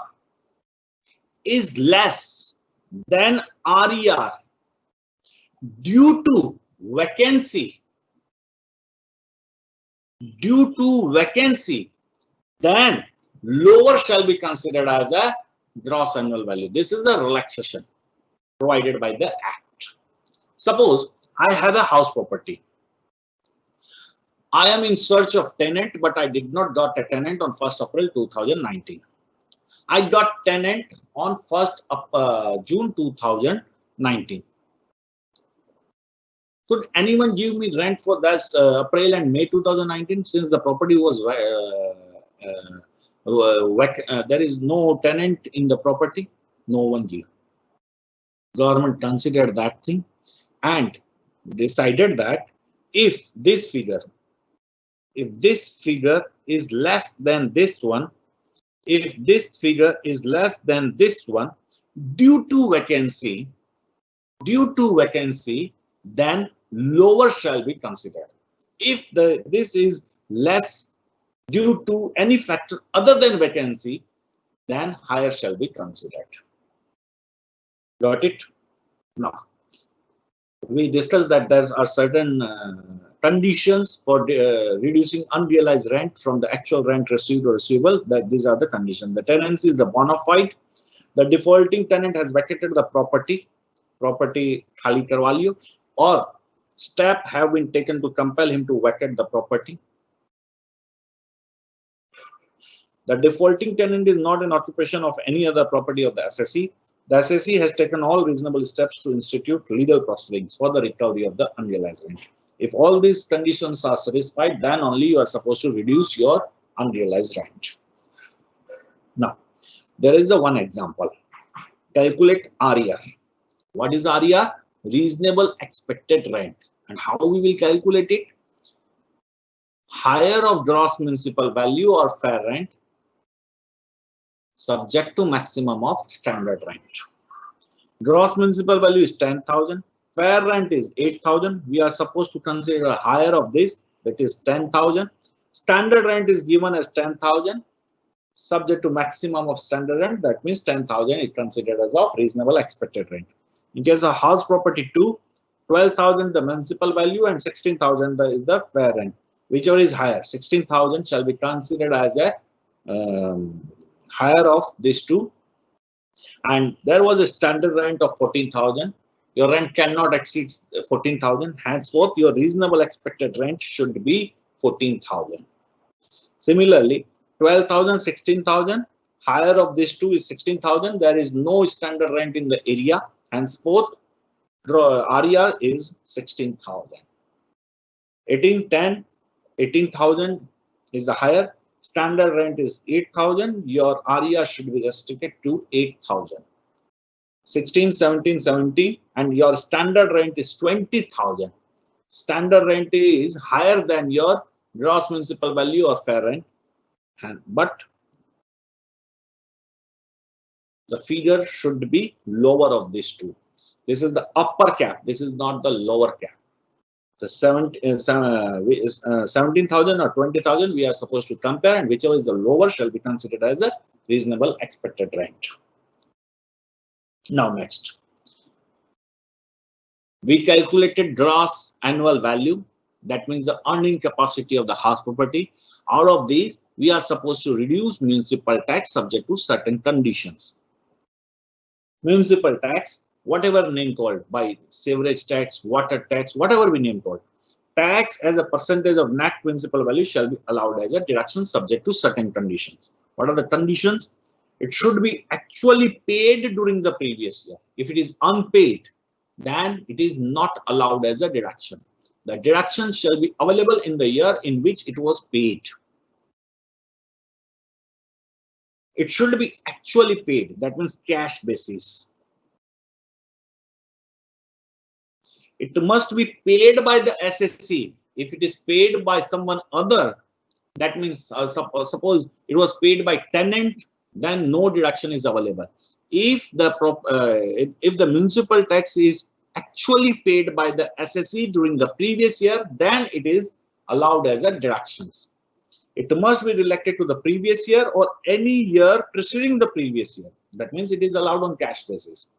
is less than RER due to vacancy, then lower shall be considered as a gross annual value. This is the relaxation provided by the Act. Suppose I have a house property. I am in search of tenant, but I did not got a tenant on 1st April 2019. I got tenant on 1st June 2019. Could anyone give me rent for that April and May 2019 since the property was there is no tenant in the property? No one give. Government considered that thing and decided that if this figure is less than this one, due to vacancy, then lower shall be considered. If this is less due to any factor other than vacancy, then higher shall be considered. Got it? Now, we discussed that there are certain conditions for reducing unrealized rent from the actual rent received or receivable. That these are the conditions. The tenancy is a bona fide. The defaulting tenant has vacated the property khali karwa liyo, or step have been taken to compel him to vacate the property. The defaulting tenant is not in occupation of any other property of the assessee. The assessee has taken all reasonable steps to institute legal proceedings for the recovery of the unrealized rent. If all these conditions are satisfied, then only you are supposed to reduce your unrealized rent. Now, there is the one example. Calculate RER. What is RER? Reasonable expected rent. And how we will calculate it? Higher of gross municipal value or fair rent subject to maximum of standard rent. Gross municipal value is 10,000. Fair rent is 8,000. We are supposed to consider higher of this, that is 10,000. Standard rent is given as 10,000. Subject to maximum of standard rent, that means 10,000 is considered as of reasonable expected rent. In case of house property 2, 12,000 the municipal value and 16,000 is the fair rent. Whichever is higher, 16,000 shall be considered as a higher of these two. And there was a standard rent of 14,000. Your rent cannot exceed 14,000. Henceforth, your reasonable expected rent should be 14,000. Similarly, 12,000, 16,000. Higher of these two is 16,000. There is no standard rent in the area. Henceforth, RER is 16,000. 18,000 is the higher. Standard rent is 8,000. Your RER should be restricted to 8,000. 16, 17, 17, and your standard rent is 20,000. Standard rent is higher than your gross municipal value or fair rent, but the figure should be lower of these two. This is the upper cap. This is not the lower cap. The 17,000 or 20,000 we are supposed to compare, and whichever is the lower shall be considered as a reasonable expected rent. Now next, we calculated gross annual value. That means the earning capacity of the house property. Out of these, we are supposed to reduce municipal tax subject to certain conditions. Municipal tax, whatever name called, by sewerage tax, water tax, whatever we name called, tax as a percentage of net municipal value shall be allowed as a deduction subject to certain conditions. What are the conditions? It should be actually paid during the previous year. If it is unpaid, then it is not allowed as a deduction. The deduction shall be available in the year in which it was paid. It should be actually paid. That means cash basis. It must be paid by the SSC. If it is paid by someone other, that means suppose it was paid by tenant, then no deduction is available. If the municipal tax is actually paid by the SSC during the previous year, then it is allowed as a deductions. It must be related to the previous year or any year preceding the previous year. That means it is allowed on cash basis.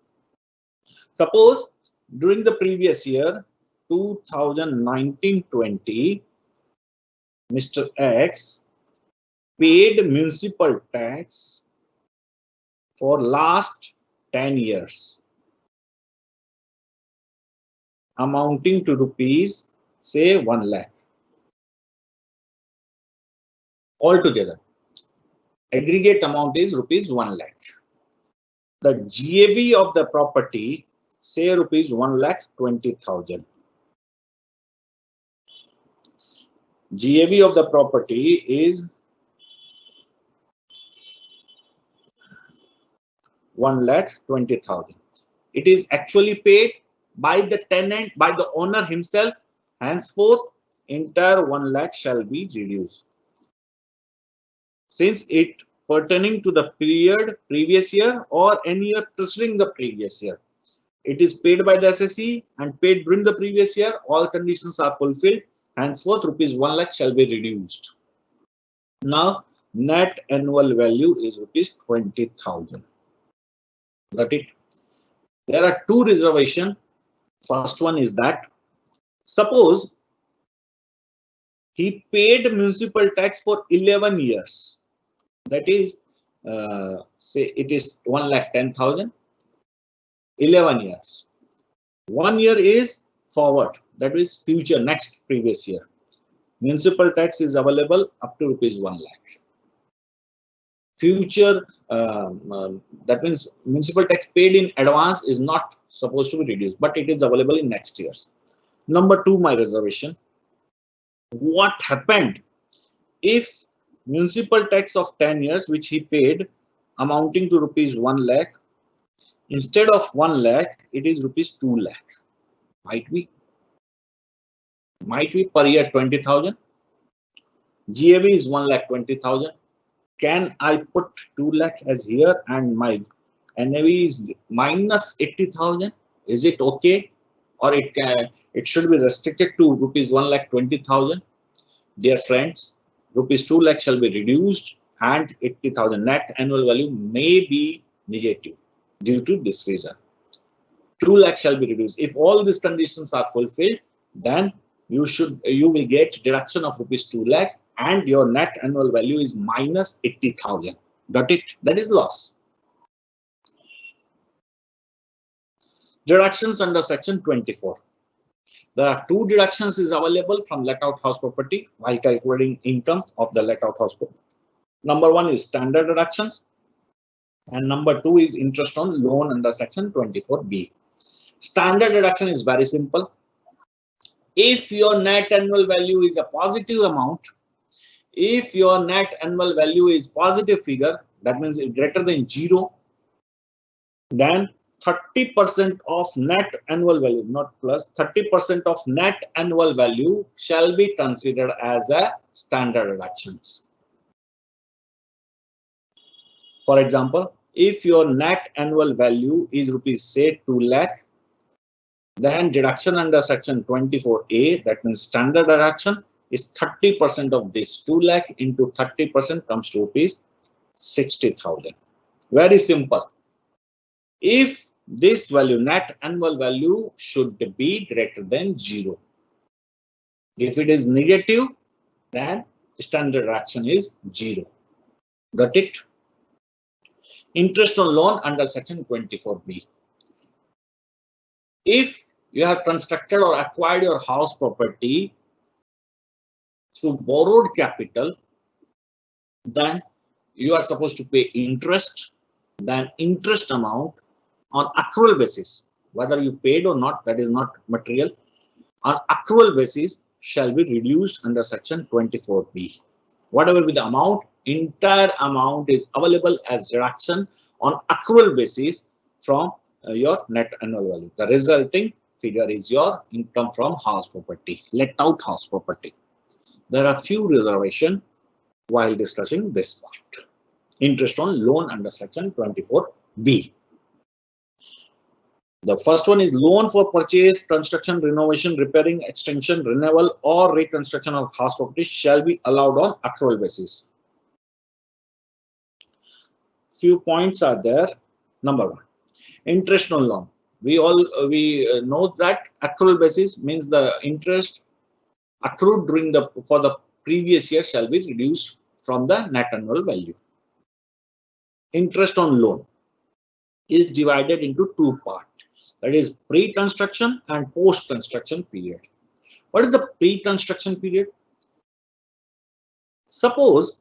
Suppose during the previous year 2019-20, Mr. X paid municipal tax for last 10 years amounting to rupees, say 1 lakh. Altogether, aggregate amount is rupees 1 lakh. The GAV of the property, say rupees 1,20,000. GAV of the property is 1,20,000. It is actually paid by the tenant, by the owner himself. Henceforth, entire 1 lakh shall be reduced. Since it pertaining to the period previous year or any year preceding the previous year, it is paid by the SSC and paid during the previous year. All conditions are fulfilled. Henceforth, rupees 1 lakh shall be reduced. Now, net annual value is rupees 20,000. Got it? There are two reservations. First one is that suppose he paid municipal tax for 11 years. That is, say it is 1,10,000. 11 years. 1 year is forward. That is future, next previous year. Municipal tax is available up to rupees 1 lakh. Future, that means municipal tax paid in advance is not supposed to be reduced, but it is available in next years. Number two, my reservation. What happened if municipal tax of 10 years, which he paid amounting to rupees 1 lakh, instead of 1 lakh, it is rupees 2 lakh. Might be per year 20,000. GAV is 1,20,000. Can I put 2 lakh as here and my NAV is minus 80,000? Is it okay? Or it should be restricted to rupees 1,20,000? Dear friends, rupees 2 lakh shall be reduced and 80,000 net annual value may be negative due to this reason. 2 lakh shall be reduced. If all these conditions are fulfilled, then you will get deduction of rupees 2 lakh and your net annual value is minus 80,000. Got it? That is loss. Deductions under section 24. There are two deductions is available from let out house property while calculating income of the let out house property. Number one is standard deductions and number two is interest on loan under section 24B. Standard deduction is very simple. If your net annual value is a positive amount, if your net annual value is positive figure, that means it's greater than 0, then 30% of net annual value, not plus, 30% of net annual value shall be considered as a standard deductions. For example, if your net annual value is rupees, say 2 lakh, then deduction under section 24A, that means standard deduction, is 30% of this 2 lakh into 30% comes to rupees 60,000. Very simple. If this value, net annual value, should be greater than 0. If it is negative, then standard deduction is 0. Got it? Interest on loan under section 24B. If you have constructed or acquired your house property through borrowed capital, then you are supposed to pay interest, then interest amount on accrual basis, whether you paid or not, that is not material. On accrual basis shall be reduced under section 24B. Whatever be the amount, entire amount is available as deduction on accrual basis from your net annual value. The resulting figure is your income from house property, let out house property. There are few reservations while discussing this part. Interest on loan under section 24B. The first one is loan for purchase, construction, renovation, repairing, extension, renewal, or reconstruction of house property shall be allowed on accrual basis. Few points are there. Number one, interest on loan. We know that accrual basis means the interest accrued for the previous year shall be reduced from the net annual value. Interest on loan is divided into two parts, that is pre-construction and post-construction period. What is the pre-construction period? Suppose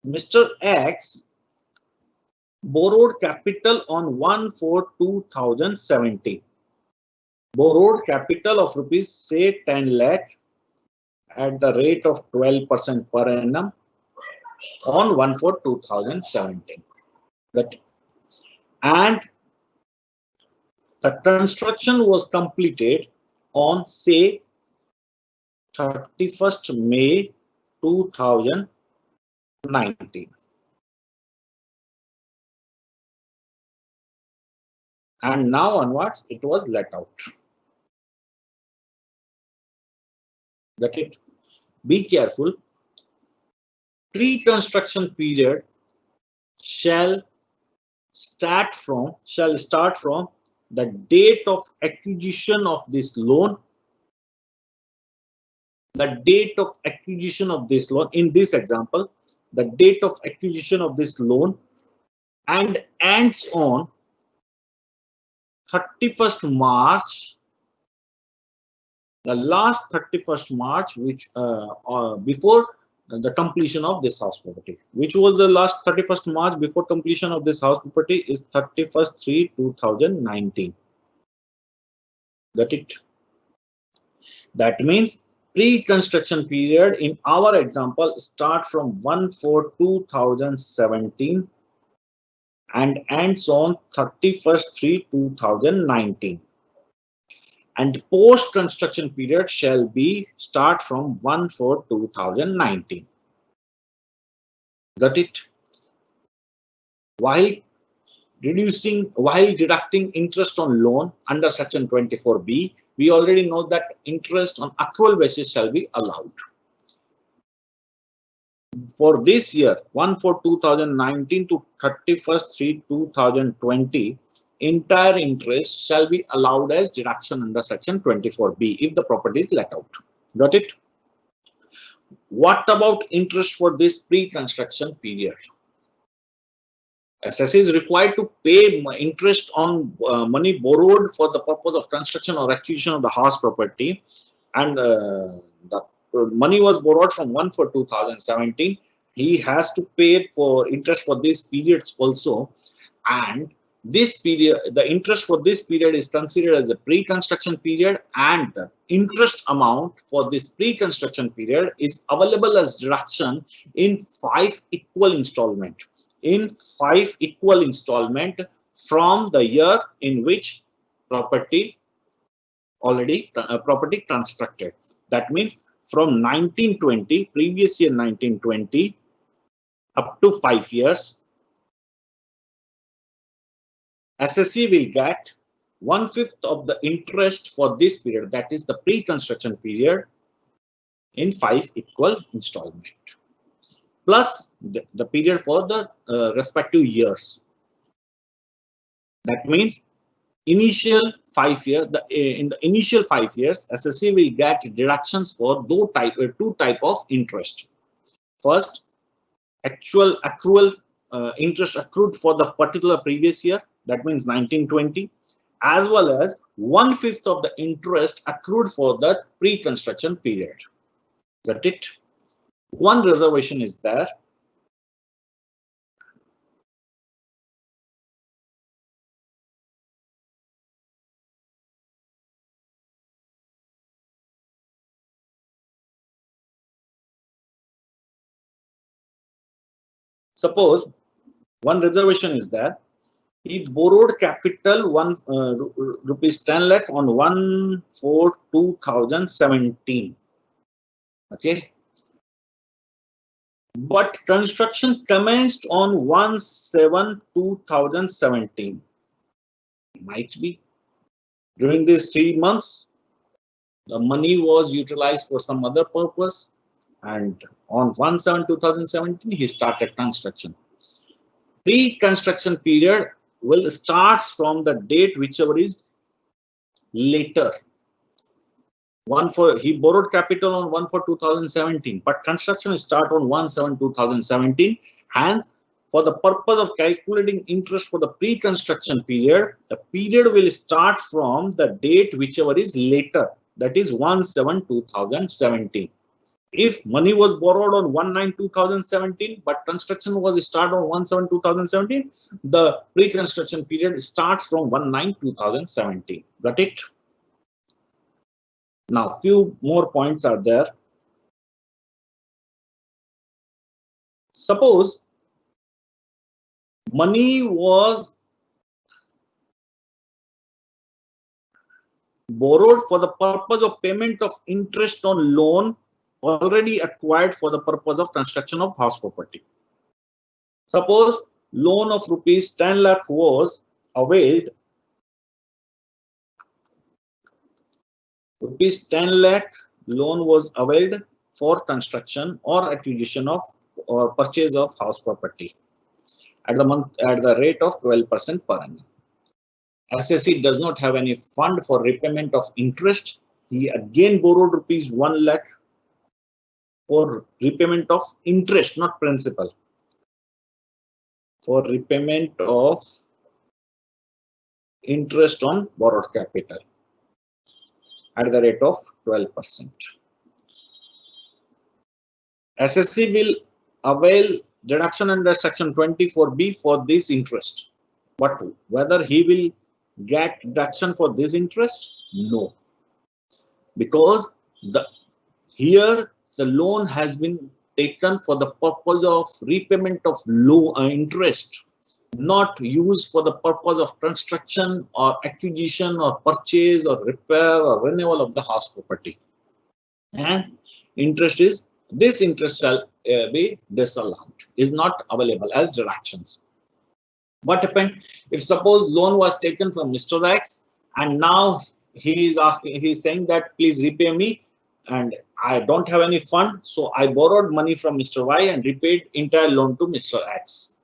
Mr. X borrowed capital on 1/4/2017. Borrowed capital of rupees say 10 lakh at the rate of 12% per annum on 1/4/2017. And the construction was completed on say 31st May 2019. And now onwards it was let out. That it. Be careful. Pre-construction period shall start from the date of acquisition of this loan. The date of acquisition of this loan, in this example, the date of acquisition of this loan, and ends on 31st March, the last 31st March, which before the completion of this house property. Which was the last 31st March before completion of this house property is 31st/3/2019. Got it? That means pre-construction period in our example start from 1/4/2017 and ends on 31st/3/2019. And post-construction period shall be start from 1/4/2019. Got it? While deducting interest on loan under section 24B, we already know that interest on accrual basis shall be allowed. For this year, 1/4/2019 to 31st/3/2020, entire interest shall be allowed as deduction under section 24B if the property is let out. Got it? What about interest for this pre-construction period? SSC is required to pay interest on money borrowed for the purpose of construction or acquisition of the house property, and the money was borrowed from 1/4/2017. He has to pay for interest for these periods also, and this period, the interest for this period is considered as a pre-construction period, and the interest amount for this pre-construction period is available as deduction in 5 equal installment. From the year in which property constructed. That means from 1920, previous year 1920, up to 5 years, SSC will get 1/5 of the interest for this period, that is the pre-construction period, in 5 equal installment, plus the period for the respective years. That means initial 5 years, in the initial 5 years, SSC will get deductions for two type of interest. First, actual accrual interest accrued for the particular previous year, that means 1920, as well as 1/5 of the interest accrued for the pre-construction period. Got it? One reservation is there. Suppose one reservation is there. He borrowed capital rupees 10 lakh on 1/4/2017. Okay. But construction commenced on 1/7/2017. Might be during these 3 months, the money was utilized for some other purpose, and on 1/7/2017 he started construction. Pre-construction period will starts from the date whichever is later. He borrowed capital on 1/4/2017, but construction start on 1/7/2017. Hence, for the purpose of calculating interest for the pre-construction period, the period will start from the date whichever is later, that is 1/7/2017. If money was borrowed on 1/9/2017, but construction was started on 1/7/2017, the pre-construction period starts from 1/9/2017. Got it? Now, few more points are there. Suppose money was borrowed for the purpose of payment of interest on loan already acquired for the purpose of construction of house property. Suppose loan of rupees 10 lakh was availed. Rupees 10 lakh loan was availed for construction or acquisition of or purchase of house property at the rate of 12% per annum. SSC does not have any fund for repayment of interest. He again borrowed rupees 1 lakh for repayment of interest, not principal. For repayment of interest on borrowed capital at the rate of 12%. SSC will avail deduction under section 24B for this interest. But whether he will get deduction for this interest? No. Because here the loan has been taken for the purpose of repayment of interest, not used for the purpose of construction or acquisition or purchase or repair or renewal of the house property. And this interest shall be disallowed, is not available as deductions. What happened if suppose loan was taken from Mr. X and now he is saying that please repay me, and I don't have any fund, so I borrowed money from Mr. Y and repaid entire loan to Mr. X.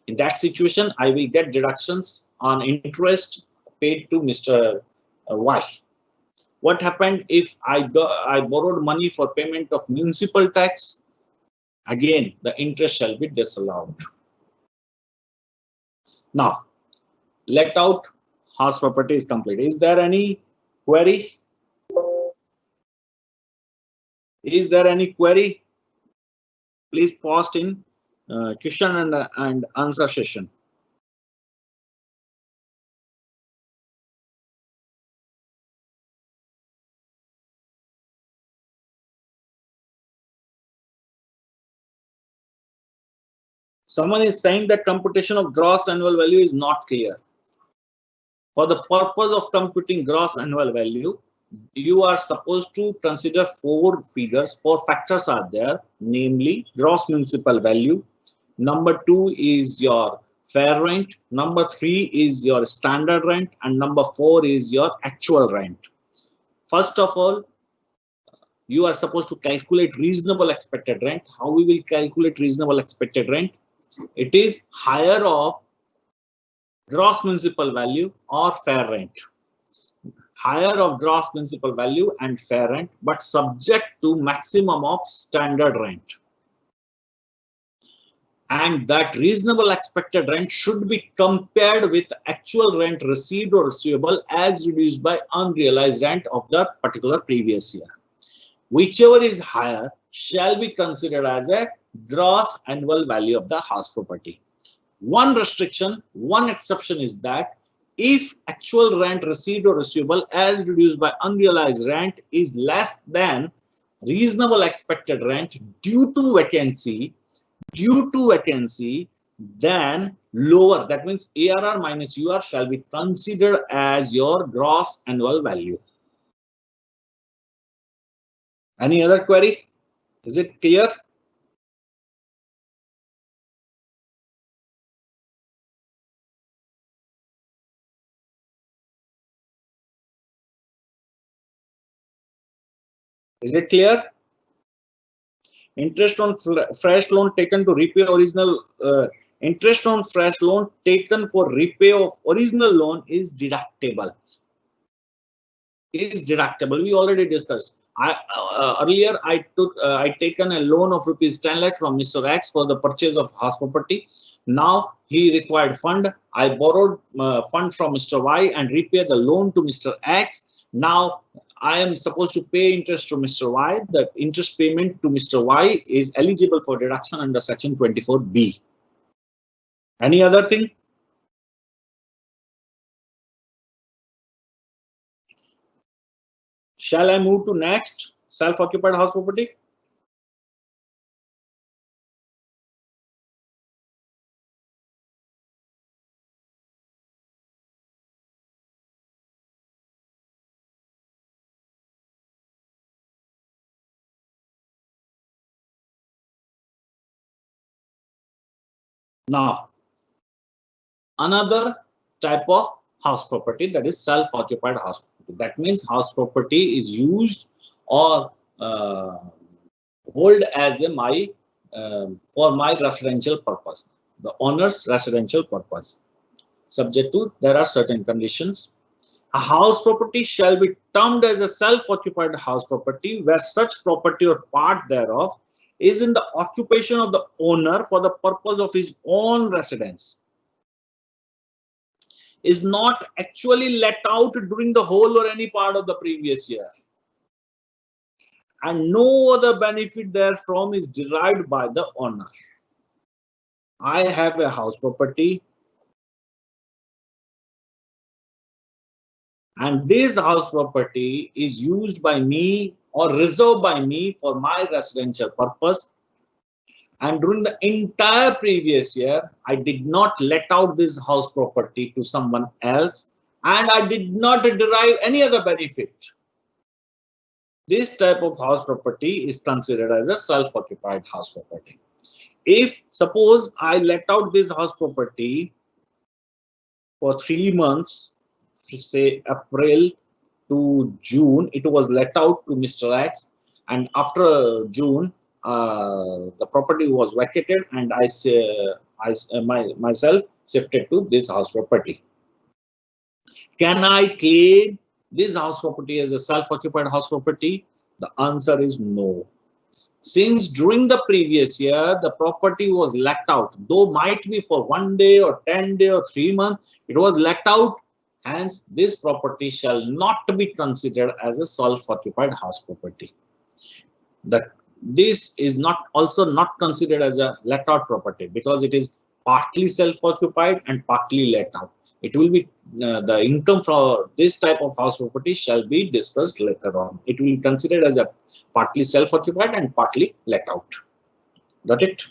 In that situation, I will get deductions on interest paid to Mr. Y. What happened if I borrowed money for payment of municipal tax? Again, the interest shall be disallowed. Now, let out house property is complete. Is there any query? Is there any query? Please post in question and answer session. Someone is saying that computation of gross annual value is not clear. For the purpose of computing gross annual value, you are supposed to consider 4 figures. 4 factors are there, namely gross municipal value. Number 2 is your fair rent. Number 3 is your standard rent, and number 4 is your actual rent. First of all, you are supposed to calculate reasonable expected rent. How we will calculate reasonable expected rent? It is higher of gross municipal value or fair rent. Higher of gross municipal value and fair rent, but subject to maximum of standard rent. And that reasonable expected rent should be compared with actual rent received or receivable as reduced by unrealized rent of the particular previous year. Whichever is higher shall be considered as a gross annual value of the house property. One restriction, one exception is that if actual rent received or receivable as reduced by unrealized rent is less than reasonable expected rent due to vacancy, then lower, that means ARR minus UR shall be considered as your gross annual value. Any other query? Is it clear? Is it clear? Interest on fresh loan taken to repay original interest on fresh loan taken for repay of original loan is deductible. We already discussed. Earlier I taken a loan of rupees 10 lakh from Mr. X for the purchase of house property. Now he required fund. I borrowed fund from Mr. Y and repay the loan to Mr. X. Now I am supposed to pay interest to Mr. Y. The interest payment to Mr. Y is eligible for deduction under section 24B. Any other thing? Shall I move to next? Self-occupied house property. Now, another type of house property, that is self-occupied house property. That means house property is used or hold as a for my residential purpose, the owner's residential purpose. Subject to, there are certain conditions. A house property shall be termed as a self-occupied house property where such property or part thereof is in the occupation of the owner for the purpose of his own residence, is not actually let out during the whole or any part of the previous year, and no other benefit therefrom is derived by the owner. I have a house property, and this house property is used by me or reserved by me for my residential purpose, and during the entire previous year I did not let out this house property to someone else, and I did not derive any other benefit. This type of house property is considered as a self-occupied house property. If suppose I let out this house property for 3 months, say April to June, it was let out to Mr. X, and after June the property was vacated and myself shifted to this house property. Can I claim this house property as a self-occupied house property? The answer is no. Since during the previous year the property was let out, though might be for 1 day or 10 days or 3 months, it was let out. Hence, this property shall not be considered as a self-occupied house property. This is also not considered as a let out property because it is partly self-occupied and partly let out. It will be the income for this type of house property shall be discussed later on. It will be considered as a partly self-occupied and partly let out. Got it?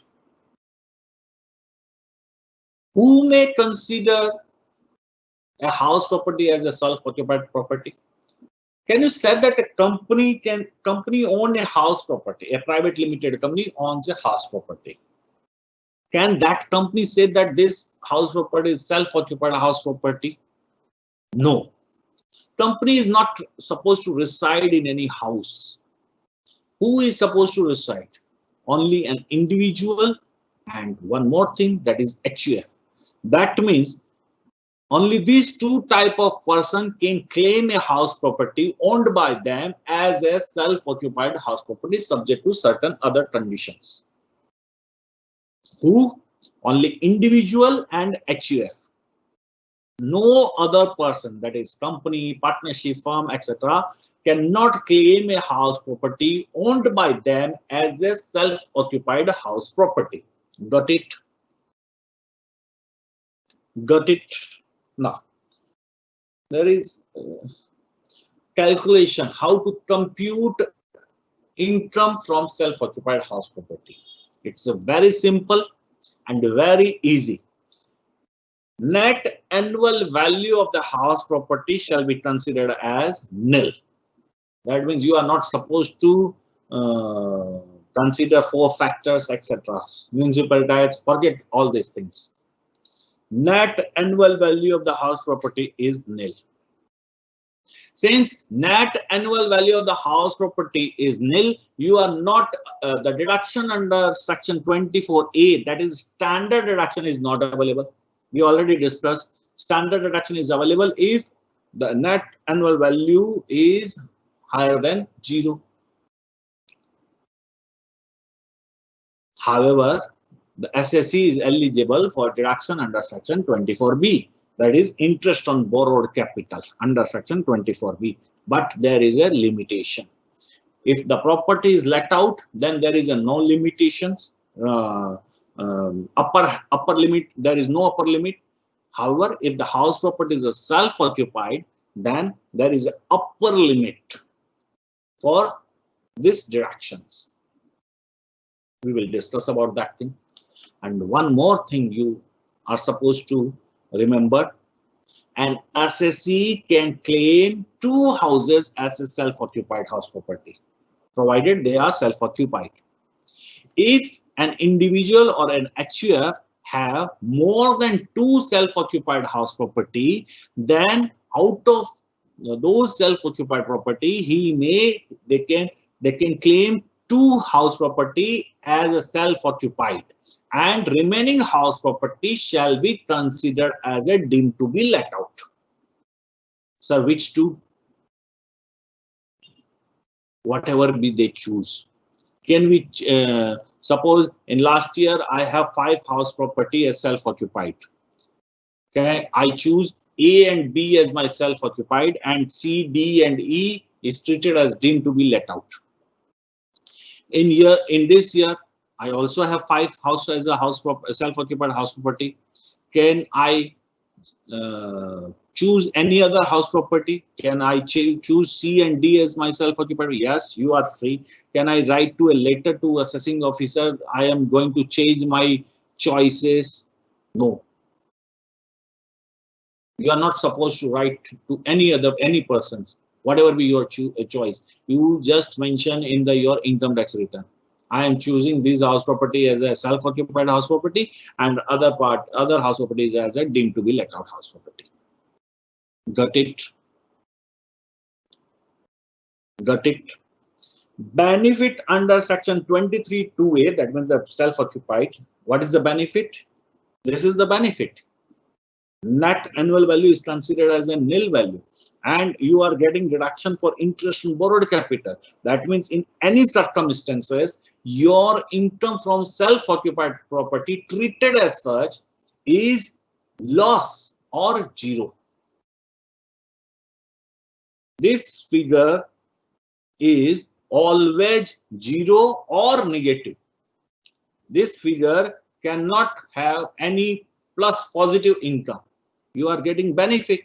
Who may consider a house property as a self-occupied property? Can you say that a company own a house property, a private limited company owns a house property? Can that company say that this house property is self-occupied house property? No. Company is not supposed to reside in any house. Who is supposed to reside? Only an individual, and one more thing, that is HUF. That means only these two type of person can claim a house property owned by them as a self-occupied house property subject to certain other conditions. Who? Only individual and HUF. No other person, that is company, partnership, firm, etc., cannot claim a house property owned by them as a self-occupied house property. Got it? Got it? Now, there is calculation how to compute income from self-occupied house property. It's a very simple and very easy. net annual value of the house property shall be considered as nil. That means you are not supposed to consider 4 factors, etc. Municipal tax, forget all these things. Net annual value of the house property is nil. Since net annual value of the house property is nil, you are not the deduction under section 24A, that is standard deduction, is not available. We already discussed standard deduction is available if the net annual value is higher than 0. However, the SSE is eligible for deduction under section 24B, that is interest on borrowed capital under section 24B. But there is a limitation. If the property is let out, then there is a no limitations. Upper limit, there is no upper limit. However, if the house property is a self-occupied, then there is an upper limit for these deductions. We will discuss about that thing. And one more thing you are supposed to remember: an assessee can claim 2 houses as a self-occupied house property, provided they are self-occupied. If an individual or an HUF have more than 2 self-occupied house property, then out of those self-occupied property, they can claim 2 house property as a self-occupied, and remaining house property shall be considered as a deemed to be let out. So which 2? Whatever be they choose. Can we suppose in last year I have 5 house property as self-occupied. Okay, I choose A and B as my self-occupied, and C, D, and E is treated as deemed to be let out. In this year, I also have 5 houses as a self-occupied house property. Can I choose any other house property? Can I choose C and D as my self-occupied? Yes, you are free. Can I write to a letter to assessing officer, I am going to change my choices? No. You are not supposed to write to any persons, whatever be your choice. You just mention in your income tax return, I am choosing this house property as a self-occupied house property, and other house properties as a deemed to be let out house property. Got it? Got it? Benefit under section 23(2)(a), that means the self-occupied. What is the benefit? This is the benefit. Net annual value is considered as a nil value, and you are getting deduction for interest on borrowed capital. That means in any circumstances, your income from self-occupied property treated as such is loss or 0. This figure is always 0 or negative. This figure cannot have any plus positive income. You are getting benefit.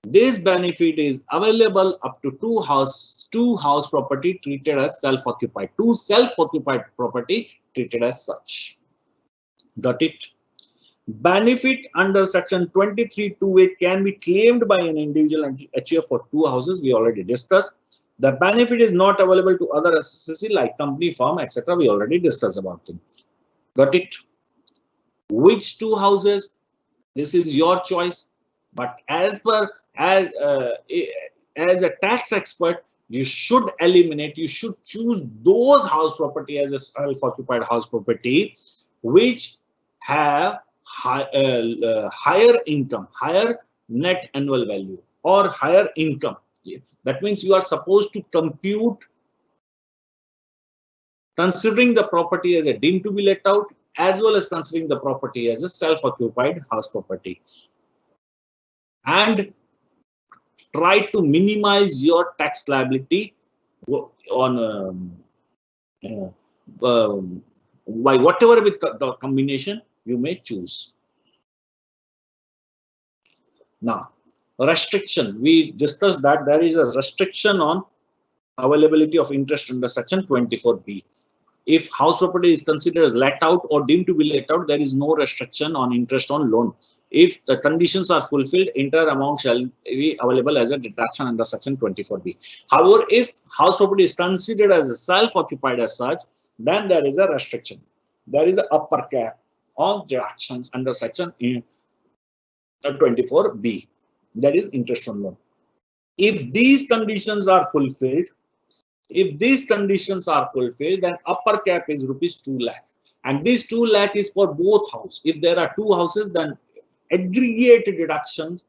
This benefit is available up to 2 house property treated as self-occupied. 2 self-occupied property treated as such. Got it? Benefit under section 23(2)(a) can be claimed by an individual HUF for 2 houses. We already discussed. The benefit is not available to other associates like company, firm, etc. We already discussed about it. Got it? Which 2 houses? This is your choice. But as a tax expert, you should eliminate. You should choose those house property as a self-occupied house property which have higher income, higher net annual value, or higher income. That means you are supposed to compute considering the property as a deemed to be let out, as well as considering the property as a self-occupied house property, and try to minimize your tax liability on by whatever with the combination you may choose. Now, restriction. We discussed that there is a restriction on availability of interest under section 24B. If house property is considered as let out or deemed to be let out, there is no restriction on interest on loan. If the conditions are fulfilled, entire amount shall be available as a deduction under section 24B. However, if house property is considered as a self-occupied as such, then there is a restriction. There is an upper cap on deductions under section 24B, that is interest on loan. If these conditions are fulfilled, then upper cap is rupees 2 lakh, and this 2 lakh is for both houses. If there are two houses, then aggregate deductions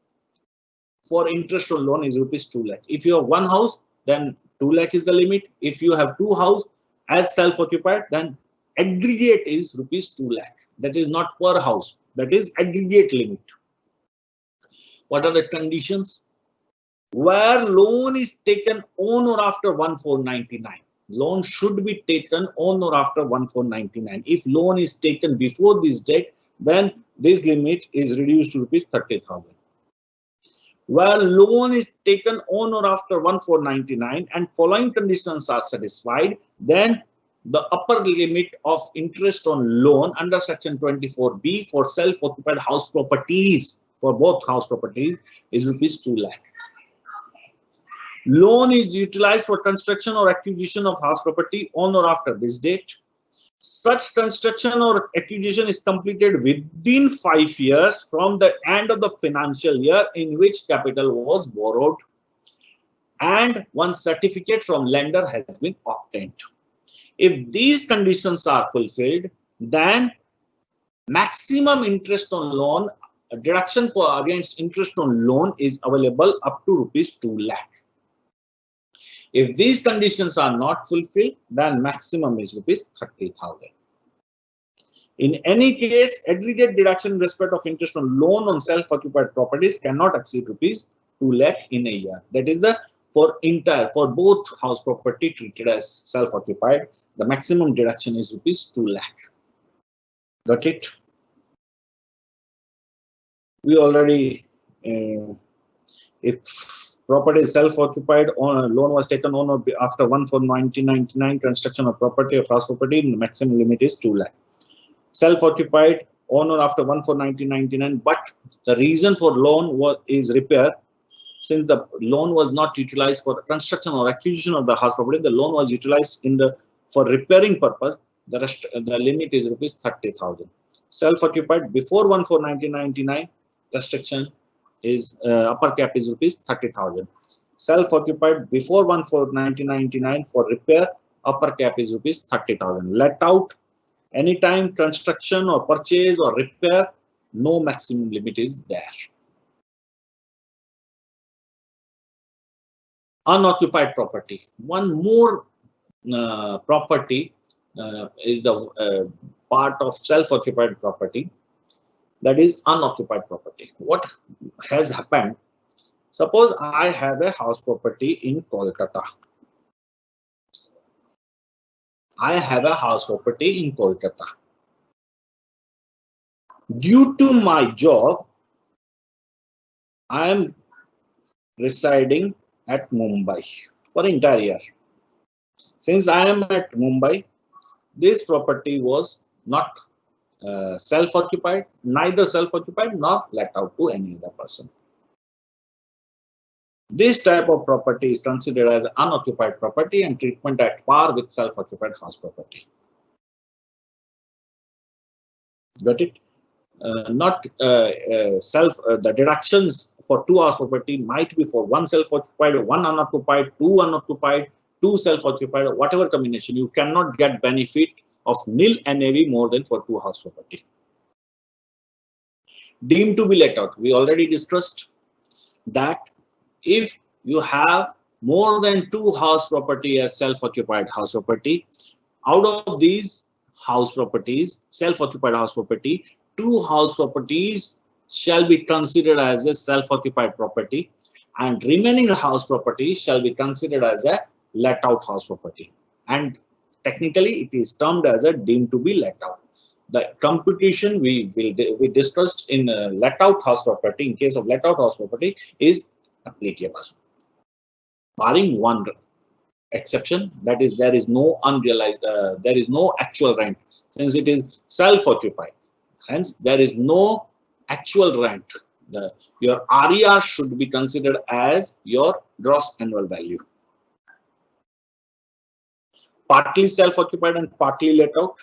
for interest on loan is rupees 2 lakh. If you have one house, then 2 lakh is the limit. If you have two houses as self-occupied, then aggregate is rupees 2 lakh. That is not per house, that is aggregate limit. What are the conditions? Where loan is taken on or after 1499. Loan should be taken on or after 1499. If loan is taken before this date, then this limit is reduced to rupees 30,000. Where loan is taken on or after 1499 and following conditions are satisfied, then the upper limit of interest on loan under section 24B for self-occupied house properties, for both house properties, is rupees 2 lakh. Loan is utilized for construction or acquisition of house property on or after this date. Such construction or acquisition is completed within 5 years from the end of the financial year in which capital was borrowed, and one certificate from lender has been obtained. If these conditions are fulfilled, then maximum interest on loan, deduction for against interest on loan is available up to rupees 2 lakh. If these conditions are not fulfilled, then maximum is rupees 30,000. In any case, aggregate deduction in respect of interest on loan on self-occupied properties cannot exceed rupees 2 lakh in a year. That is the for both house property treated as self-occupied, the maximum deduction is rupees 2 lakh. Got it? We already, if property is self-occupied, on loan was taken on or after 1/4/1999, construction of property of house property, the maximum limit is 2 lakh. Self-occupied on or after 1/4/1999, but the reason for loan is repair. Since the loan was not utilized for construction or acquisition of the house property, the loan was utilized for repairing purpose. The limit is rupees 30,000. Self-occupied before 1/4/1999, restriction is upper cap is rupees 30,000. Self-occupied before 1/4/1999 for repair, upper cap is rupees 30,000. Let out anytime construction or purchase or repair, no maximum limit is there. Unoccupied property. One more property is the part of self-occupied property, that is unoccupied property. What has happened? Suppose I have a house property in Kolkata. Due to my job, I am residing at Mumbai for entire year. Since I am at Mumbai, this property was not self-occupied, neither self-occupied nor let out to any other person. This type of property is considered as unoccupied property and treatment at par with self-occupied house property. Got it? The deductions for two house property might be for one self-occupied, one unoccupied, two unoccupied, two self-occupied, whatever combination. You cannot get benefit of nil NAV more than for two house property. Deemed to be let out. We already discussed that if you have more than two house property as self-occupied house property, out of these house properties, self-occupied house property, two house properties shall be considered as a self-occupied property, and remaining house property shall be considered as a let out house property. And technically, it is termed as a deemed to be let out. The computation we discussed in let out house property, in case of let out house property, is applicable, barring one exception, that is there is no unrealized, there is no actual rent, since it is self-occupied. Hence, there is no actual rent. Your RER should be considered as your gross annual value. Partly self-occupied and partly let out.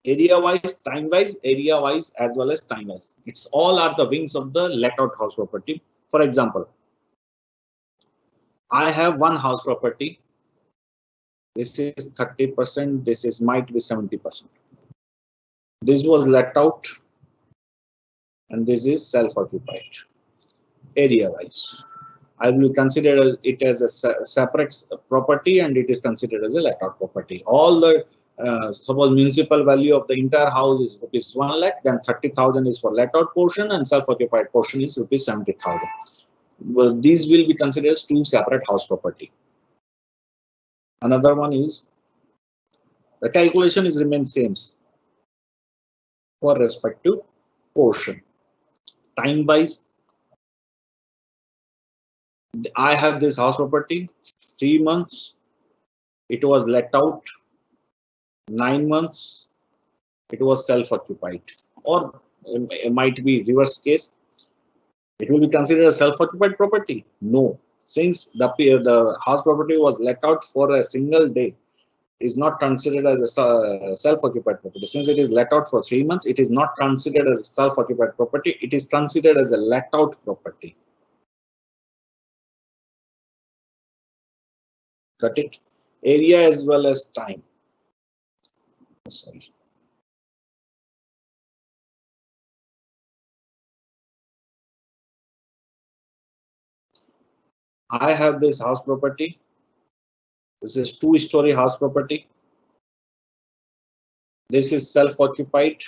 Area-wise, time-wise, area-wise, as well as time-wise. It's all are the wings of the let-out house property. For example, I have one house property. This is 30%. This is might be 70%. This was let out, and this is self-occupied. Area-wise, I will consider it as a separate property, and it is considered as a let-out property. All the suppose municipal value of the entire house is rupees 1 lakh, then 30,000 is for let-out portion, and self-occupied portion is rupees 70,000. Well, these will be considered as two separate house property. Another one is the calculation is remains same for respective portion. Time wise, I have this house property 3 months, it was let out. 9 months, it was self-occupied, or it might be reverse case. It will be considered a self-occupied property. No, since the house property was let out for a single day, is not considered as a self-occupied property. Since it is let out for 3 months, it is not considered as a self-occupied property. It is considered as a let out property. Got it? Area as well as time. Sorry. I have this house property. This is 2-story house property. This is self-occupied.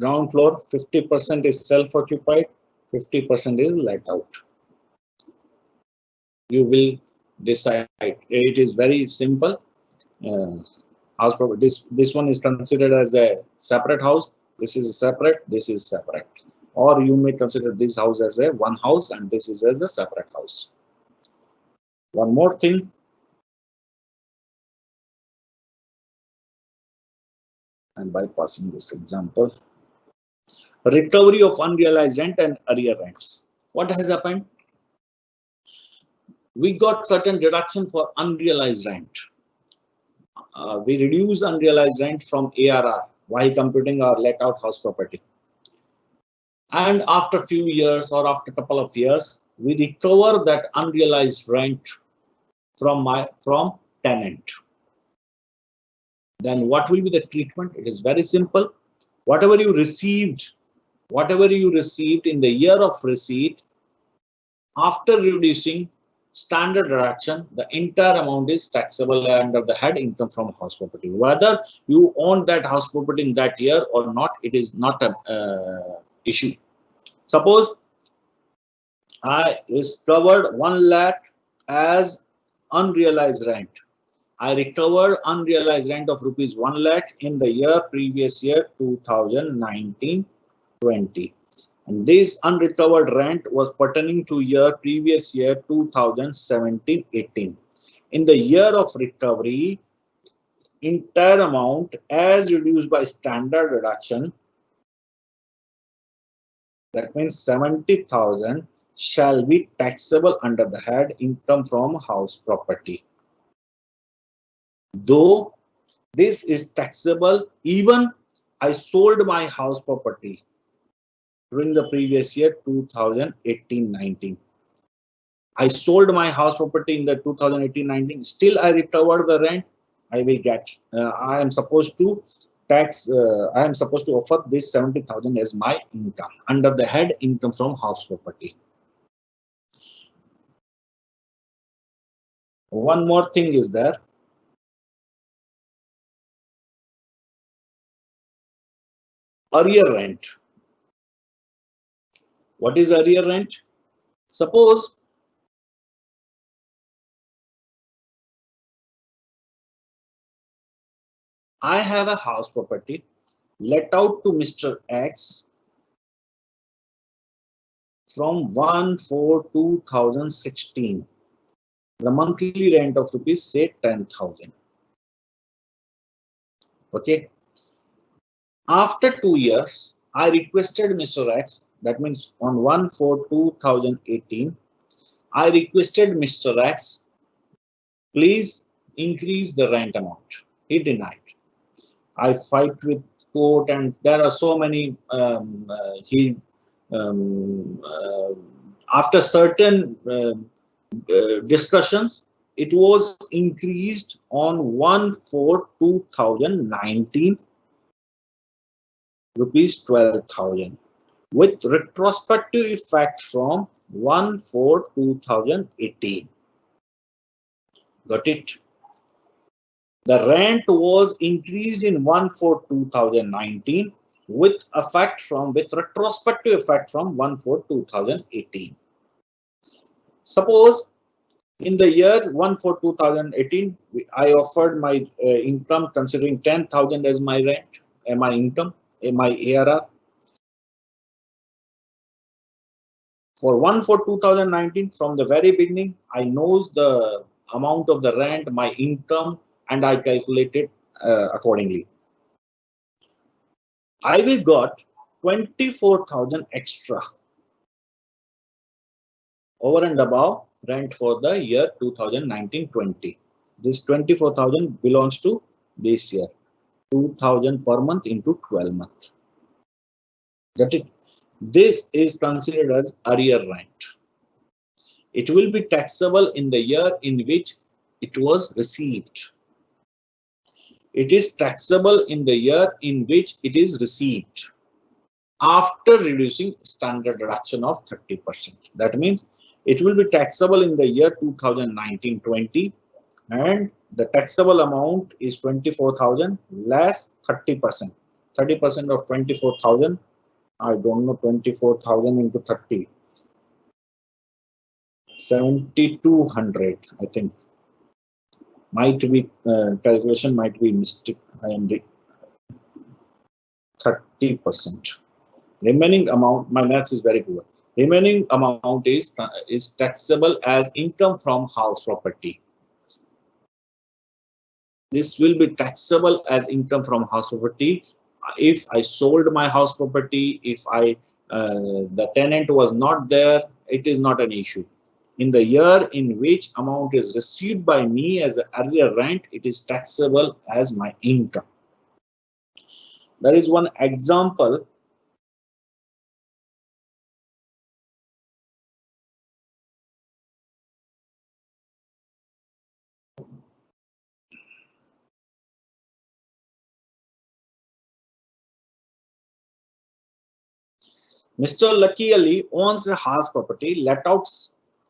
Ground floor, 50% is self-occupied, 50% is let out. You will decide. It is very simple. House property. This one is considered as a separate house. This is a separate. This is separate. Or you may consider this house as a one house, and this is as a separate house. One more thing. I'm bypassing this example. Recovery of unrealized rent and arrear rents. What has happened? We got certain deduction for unrealized rent. We reduce unrealized rent from ARR while computing our let out house property. And after a few years or after a couple of years, we recover that unrealized rent from tenant. Then what will be the treatment? It is very simple. Whatever you received in the year of receipt, after reducing standard deduction, the entire amount is taxable under the head income from house property. Whether you own that house property in that year or not, it is not an issue. Suppose I recovered 1 lakh as unrealized rent. I recovered unrealized rent of rupees 1 lakh in the year previous year 2019-20. And this unrecovered rent was pertaining to year previous year 2017-18. In the year of recovery, entire amount as reduced by standard deduction, that means 70,000 shall be taxable under the head income from house property. Though this is taxable, even I sold my house property during the previous year 2018-19. I sold my house property in the 2018-19. Still, I recovered the rent. I will get. I am supposed to tax. I am supposed to offer this 70,000 as my income under the head income from house property. One more thing is there. Arrear rent. What is arrear rent? Suppose I have a house property let out to Mr. X from 1/4/2016. The monthly rent of rupees say 10,000. Okay. After 2 years, I requested Mr. X, that means on 1/4/2018, I requested Mr. X, please increase the rent amount. He denied. I fight with court, and there are so many. After certain discussions, it was increased on 1/4/2019, rupees 12,000, with retrospective effect from 1/4/2018. Got it? The rent was increased in 1/4/2019 with retrospective effect from 1/4/2018. Suppose in the year 1/4/2018, I offered my income considering 10,000 as my rent, my income, my ARR. For 1/4/2019, from the very beginning, I knows the amount of the rent, my income, and I calculated accordingly. I will got 24,000 extra over and above rent for the year 2019-20. This 24,000 belongs to this year, 2,000 per month into 12 months. That it. This is considered as arrear rent. It will be taxable in the year in which it was received. It is taxable in the year in which it is received after reducing standard deduction of 30%. That means it will be taxable in the year 2019-20, and the taxable amount is 24,000 less 30%. 30% of 24,000, I don't know, 24,000 into 30, 7,200, I think. Might be calculation might be mistake. I am the 30%. Remaining amount, my maths is very poor. Remaining amount is taxable as income from house property. This will be taxable as income from house property. If I sold my house property, if the tenant was not there, it is not an issue. In the year in which amount is received by me as an arrear rent, it is taxable as my income. There is one example. Mr. Lucky Ali owns a house property let out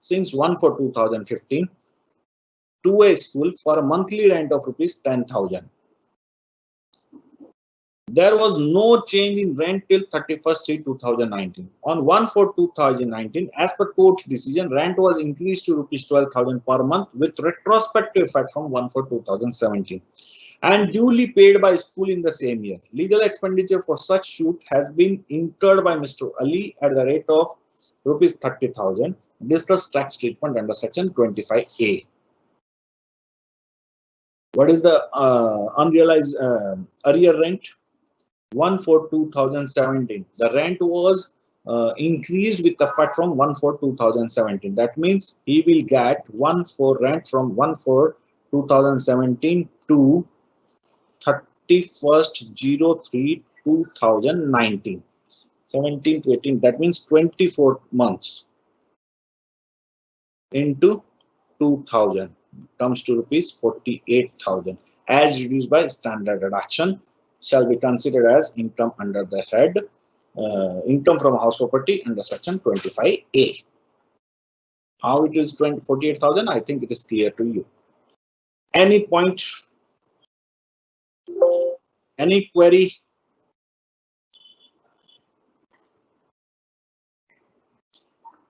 since 1/4/2015 to a school for a monthly rent of rupees 10,000. There was no change in rent till 31/3/2019. On 1/4/2019, as per court's decision, rent was increased to rupees 12,000 per month with retrospective effect from 1/4/2017 and duly paid by school in the same year. Legal expenditure for such suit has been incurred by Mr. Ali at the rate of rupees 30,000. Discuss tax treatment under section 25A. What is the unrealized arrear rent? 1/4/2017. The rent was increased with effect from 1/4/2017. That means he will get 1/4 rent from 1/4/2017 to 31/03/2019. 17 to 18. That means 24 months into 2,000 comes to rupees 48,000 as reduced by standard deduction. Shall be considered as income under the head income from house property under section 25A. How it is 48,000? I think it is clear to you. Any point? Any query?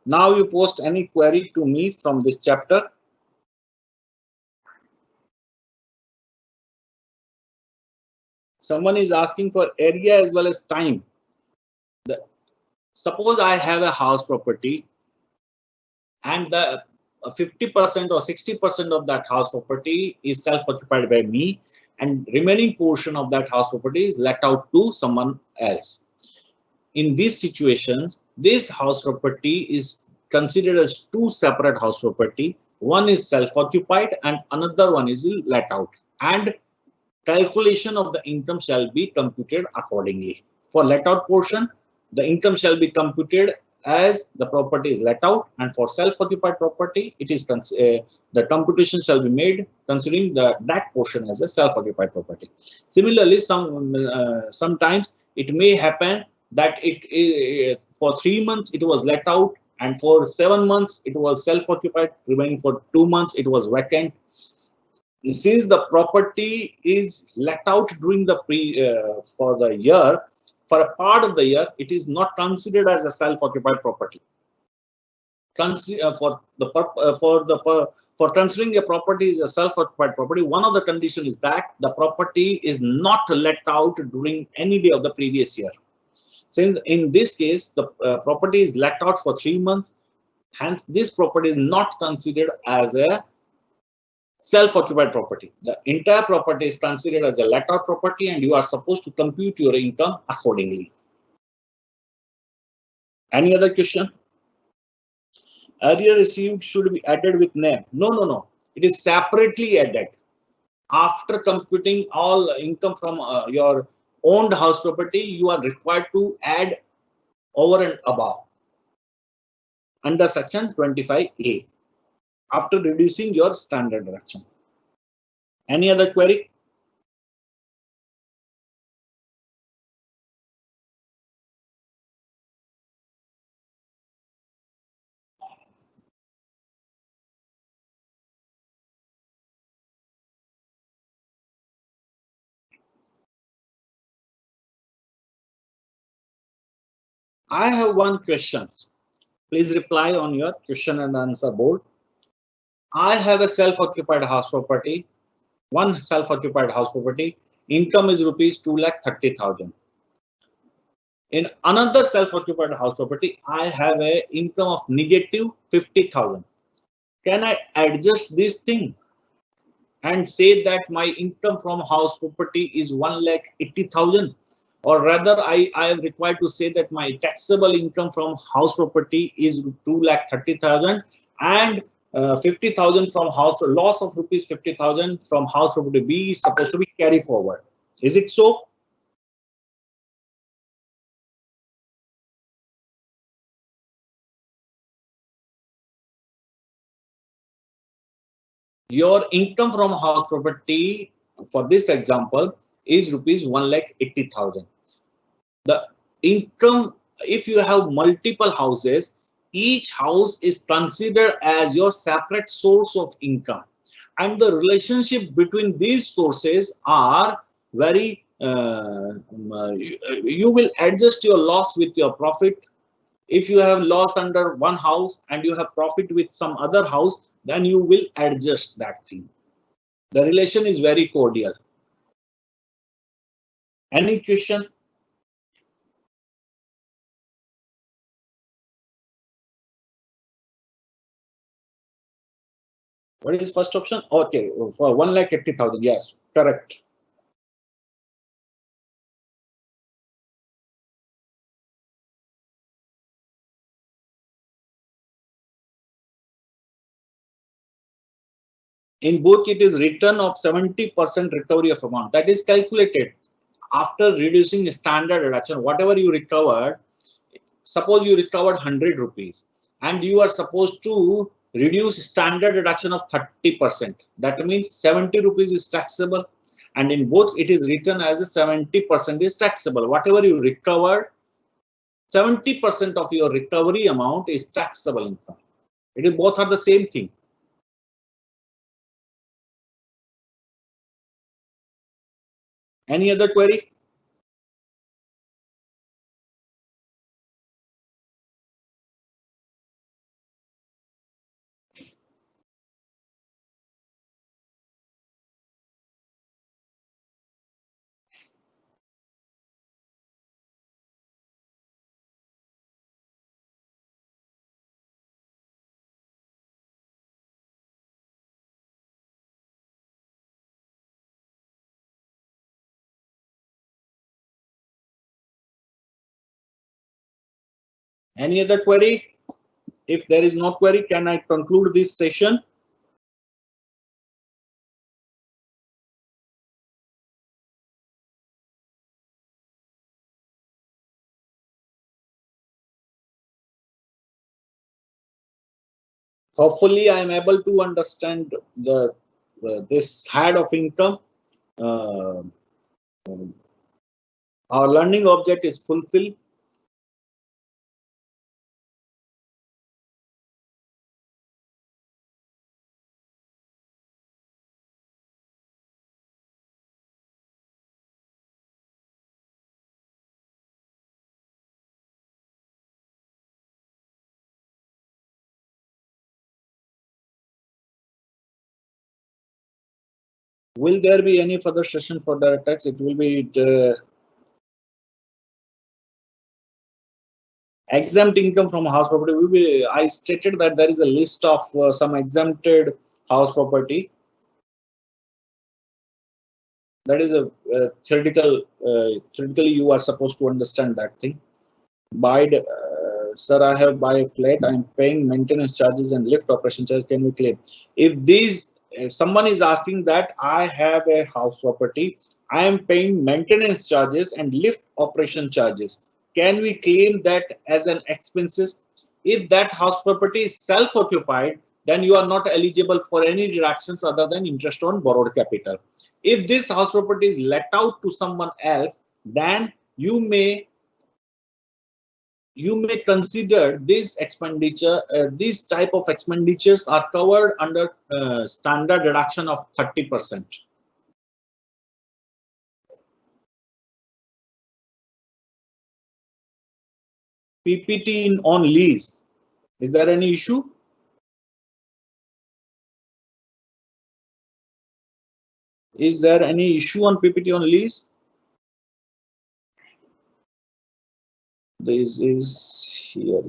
Now you post any query to me from this chapter. Someone is asking for area as well as time. Suppose I have a house property and the 50% or 60% of that house property is self-occupied by me, and remaining portion of that house property is let out to someone else. In these situations, this house property is considered as two separate house property. One is self-occupied and another one is let out, and calculation of the income shall be computed accordingly. For let out portion, the income shall be computed as the property is let out, and for self-occupied property, it is the computation shall be made considering that portion as a self-occupied property. Similarly, sometimes it may happen that for 3 months it was let out, and for 7 months it was self-occupied, remaining for 2 months it was vacant. Since the property is let out during the for the year, for a part of the year, it is not considered as a self-occupied property. For considering a property is a self-occupied property, one of the conditions is that the property is not let out during any day of the previous year. Since in this case the property is let out for 3 months, hence this property is not considered as a self-occupied property. The entire property is considered as a let out property, and you are supposed to compute your income accordingly. Any other question? Earlier received should be added with name. No. It is separately added. After computing all income from your owned house property, you are required to add over and above under section 25A after reducing your standard deduction. Any other query? I have one question. Please reply on your question and answer board. I have a self-occupied house property, one self-occupied house property. Income is rupees 2,30,000. In another self-occupied house property, I have a income of negative 50,000. Can I adjust this thing and say that my income from house property is 1,80,000? Or rather, I am required to say that my taxable income from house property is 2,30,000 and 50,000 from house loss of rupees 50,000 from house property B is supposed to be carry forward. Is it so? Your income from house property for this example is rupees 1,80,000. The income, if you have multiple houses, each house is considered as your separate source of income, and the relationship between these sources are very you will adjust your loss with your profit. If you have loss under one house and you have profit with some other house, then you will adjust that thing. The relation is very cordial. Any question? What is first option? Okay, for 1,80,000. Yes, correct. In both, it is return of 70% recovery of amount that is calculated after reducing standard deduction. Whatever you recovered, suppose you recovered 100 rupees and you are supposed to reduce standard deduction of 30%. That means 70 rupees is taxable, and in both it is written as a 70% is taxable. Whatever you recovered, 70% of your recovery amount is taxable income. It is both are the same thing. Any other query? Any other query? If there is no query, can I conclude this session? Hopefully, I am able to understand this head of income. Uh, our learning object is fulfilled. Will there be any further session for direct tax? It will be exempt income from house property. I stated that there is a list of some exempted house property. That is a theoretically you are supposed to understand that thing. Sir, I have buy a flat. I am paying maintenance charges and lift operation charge. Can we claim? If someone is asking that I have a house property, I am paying maintenance charges and lift operation charges. Can we claim that as an expenses? If that house property is self-occupied, then you are not eligible for any deductions other than interest on borrowed capital. If this house property is let out to someone else, then you may consider this expenditure. These type of expenditures are covered under standard deduction of 30%. PPT on lease. Is there any issue? Is there any issue on PPT on lease? This is here.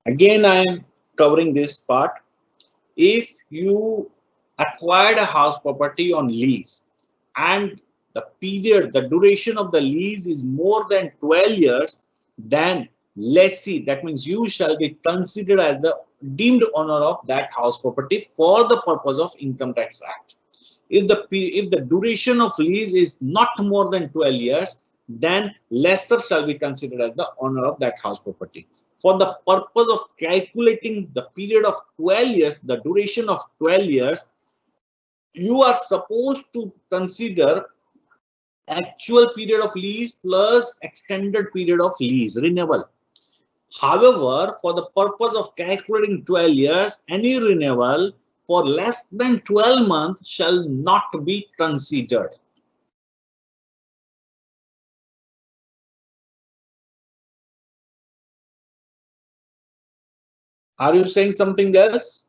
Again, I am covering this part. If you acquired a house property on lease and the duration of the lease is more than 12 years, then lessee, that means you shall be considered as the deemed owner of that house property for the purpose of Income Tax Act. If the duration of lease is not more than 12 years, then lessor shall be considered as the owner of that house property. For the purpose of calculating the period of 12 years, the duration of 12 years, you are supposed to consider actual period of lease plus extended period of lease renewal. However, for the purpose of calculating 12 years, any renewal for less than 12 months shall not be considered. Are you saying something else?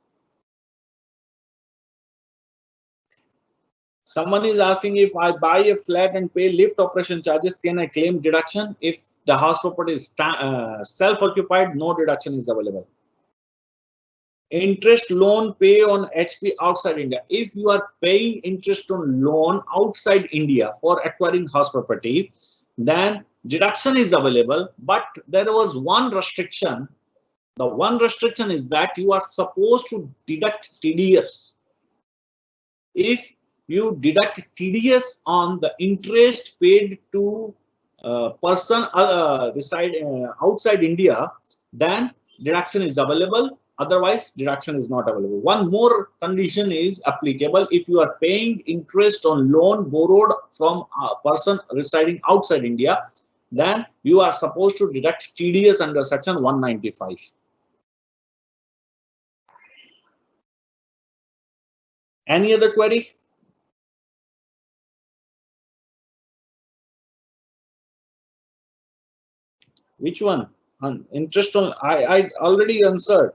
Someone is asking, if I buy a flat and pay lift operation charges, can I claim deduction? If the house property is self-occupied, no deduction is available. Interest loan pay on HP outside India. If you are paying interest on loan outside India for acquiring house property, then deduction is available. But there was one restriction. The one restriction is that you are supposed to deduct TDS. If you deduct TDS on the interest paid to person reside outside India, then deduction is available. Otherwise, deduction is not available. One more condition is applicable if you are paying interest on loan borrowed from a person residing outside India, then you are supposed to deduct TDS under section 195. Any other query? Which one? Interest on, I already answered.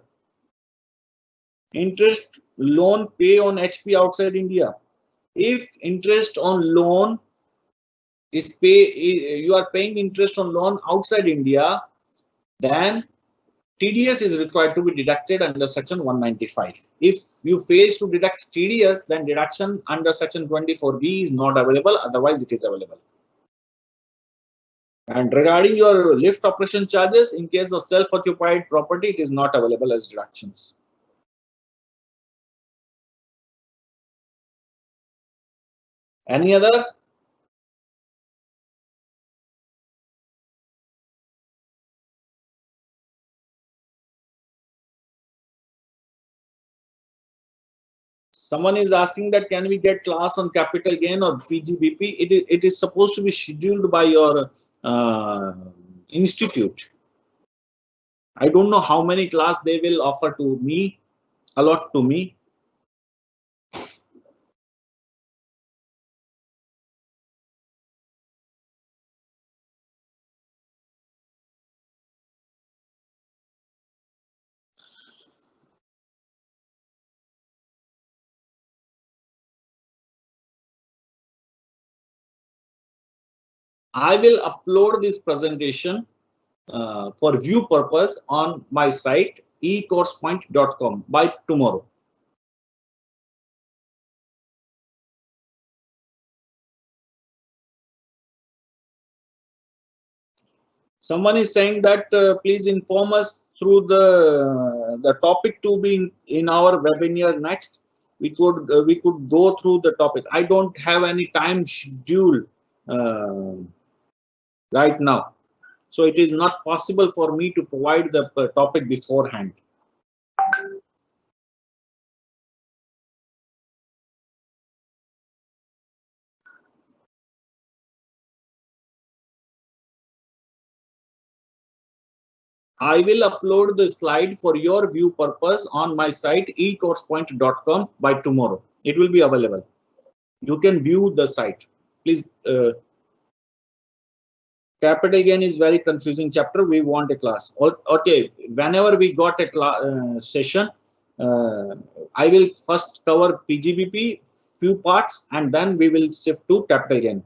Interest loan pay on HP outside India. If interest on loan is you are paying interest on loan outside India, then TDS is required to be deducted under section 195. If you fail to deduct TDS, then deduction under section 24B is not available. Otherwise, it is available. And regarding your lift operation charges, in case of self-occupied property, it is not available as deductions. Any other? Someone is asking that can we get class on capital gain or PGBP? It is supposed to be scheduled by your institute. I don't know how many class they will offer to me, allot to me. I will upload this presentation for view purpose on my site ecoursepoint.com by tomorrow. Someone is saying that please inform us through the topic to be in our webinar next. We could go through the topic. I don't have any time schedule right now, so it is not possible for me to provide the topic beforehand. I will upload the slide for your view purpose on my site ecoursepoint.com by tomorrow. It will be available. You can view the site. Please. Capital gain is very confusing chapter. We want a class. Okay, whenever we got a session, I will first cover PGBP few parts and then we will shift to capital gain.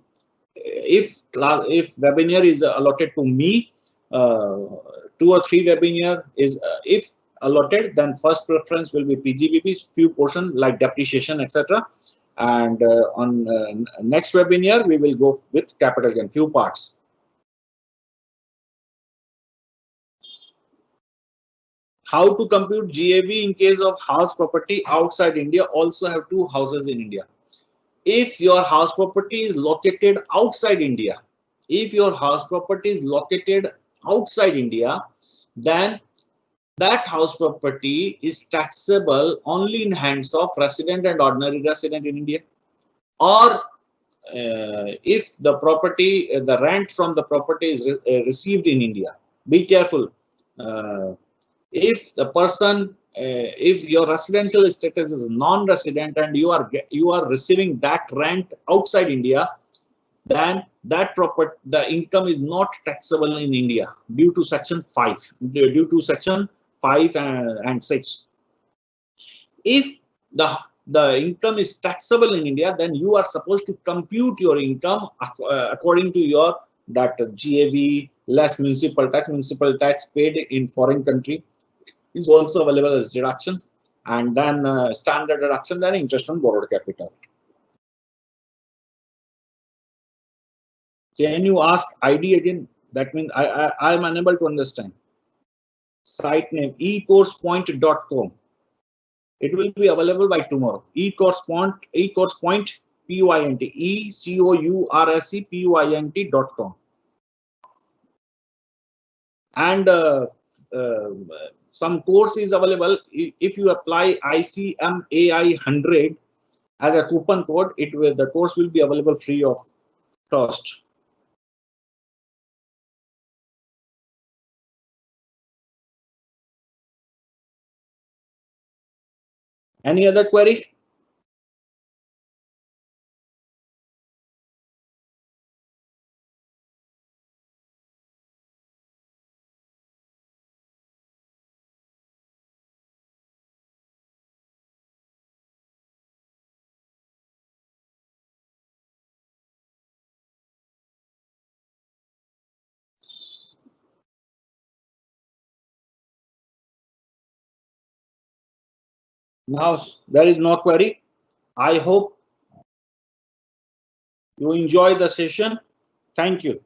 If webinar is allotted to me, 2 or 3 webinar is if allotted, then first preference will be PGBP, few portion like depreciation, etc. And on next webinar we will go with capital gain, few parts. How to compute GAV in case of house property outside India? Also have 2 houses in India. If your house property is located outside India, then that house property is taxable only in hands of resident and ordinary resident in India. Or if the property, the rent from the property is received in India. Be careful. If the person, if your residential status is non-resident and you are receiving that rent outside India, then that the income is not taxable in India due to section 5, and 6. If the income is taxable in India, then you are supposed to compute your income according to your GAV less municipal tax paid in foreign country is also available as deductions, and then standard deduction, then interest on borrowed capital. Can you ask ID again? That means I am unable to understand. Site name ecoursepoint.com. It will be available by tomorrow. eCoursePoint, eCoursePoint, POINT, ECOURSEPOINT.com. And some course is available. If you apply ICMAI 100 as a coupon code, the course will be available free of cost. Any other query? Now there is no query. I hope you enjoy the session. Thank you.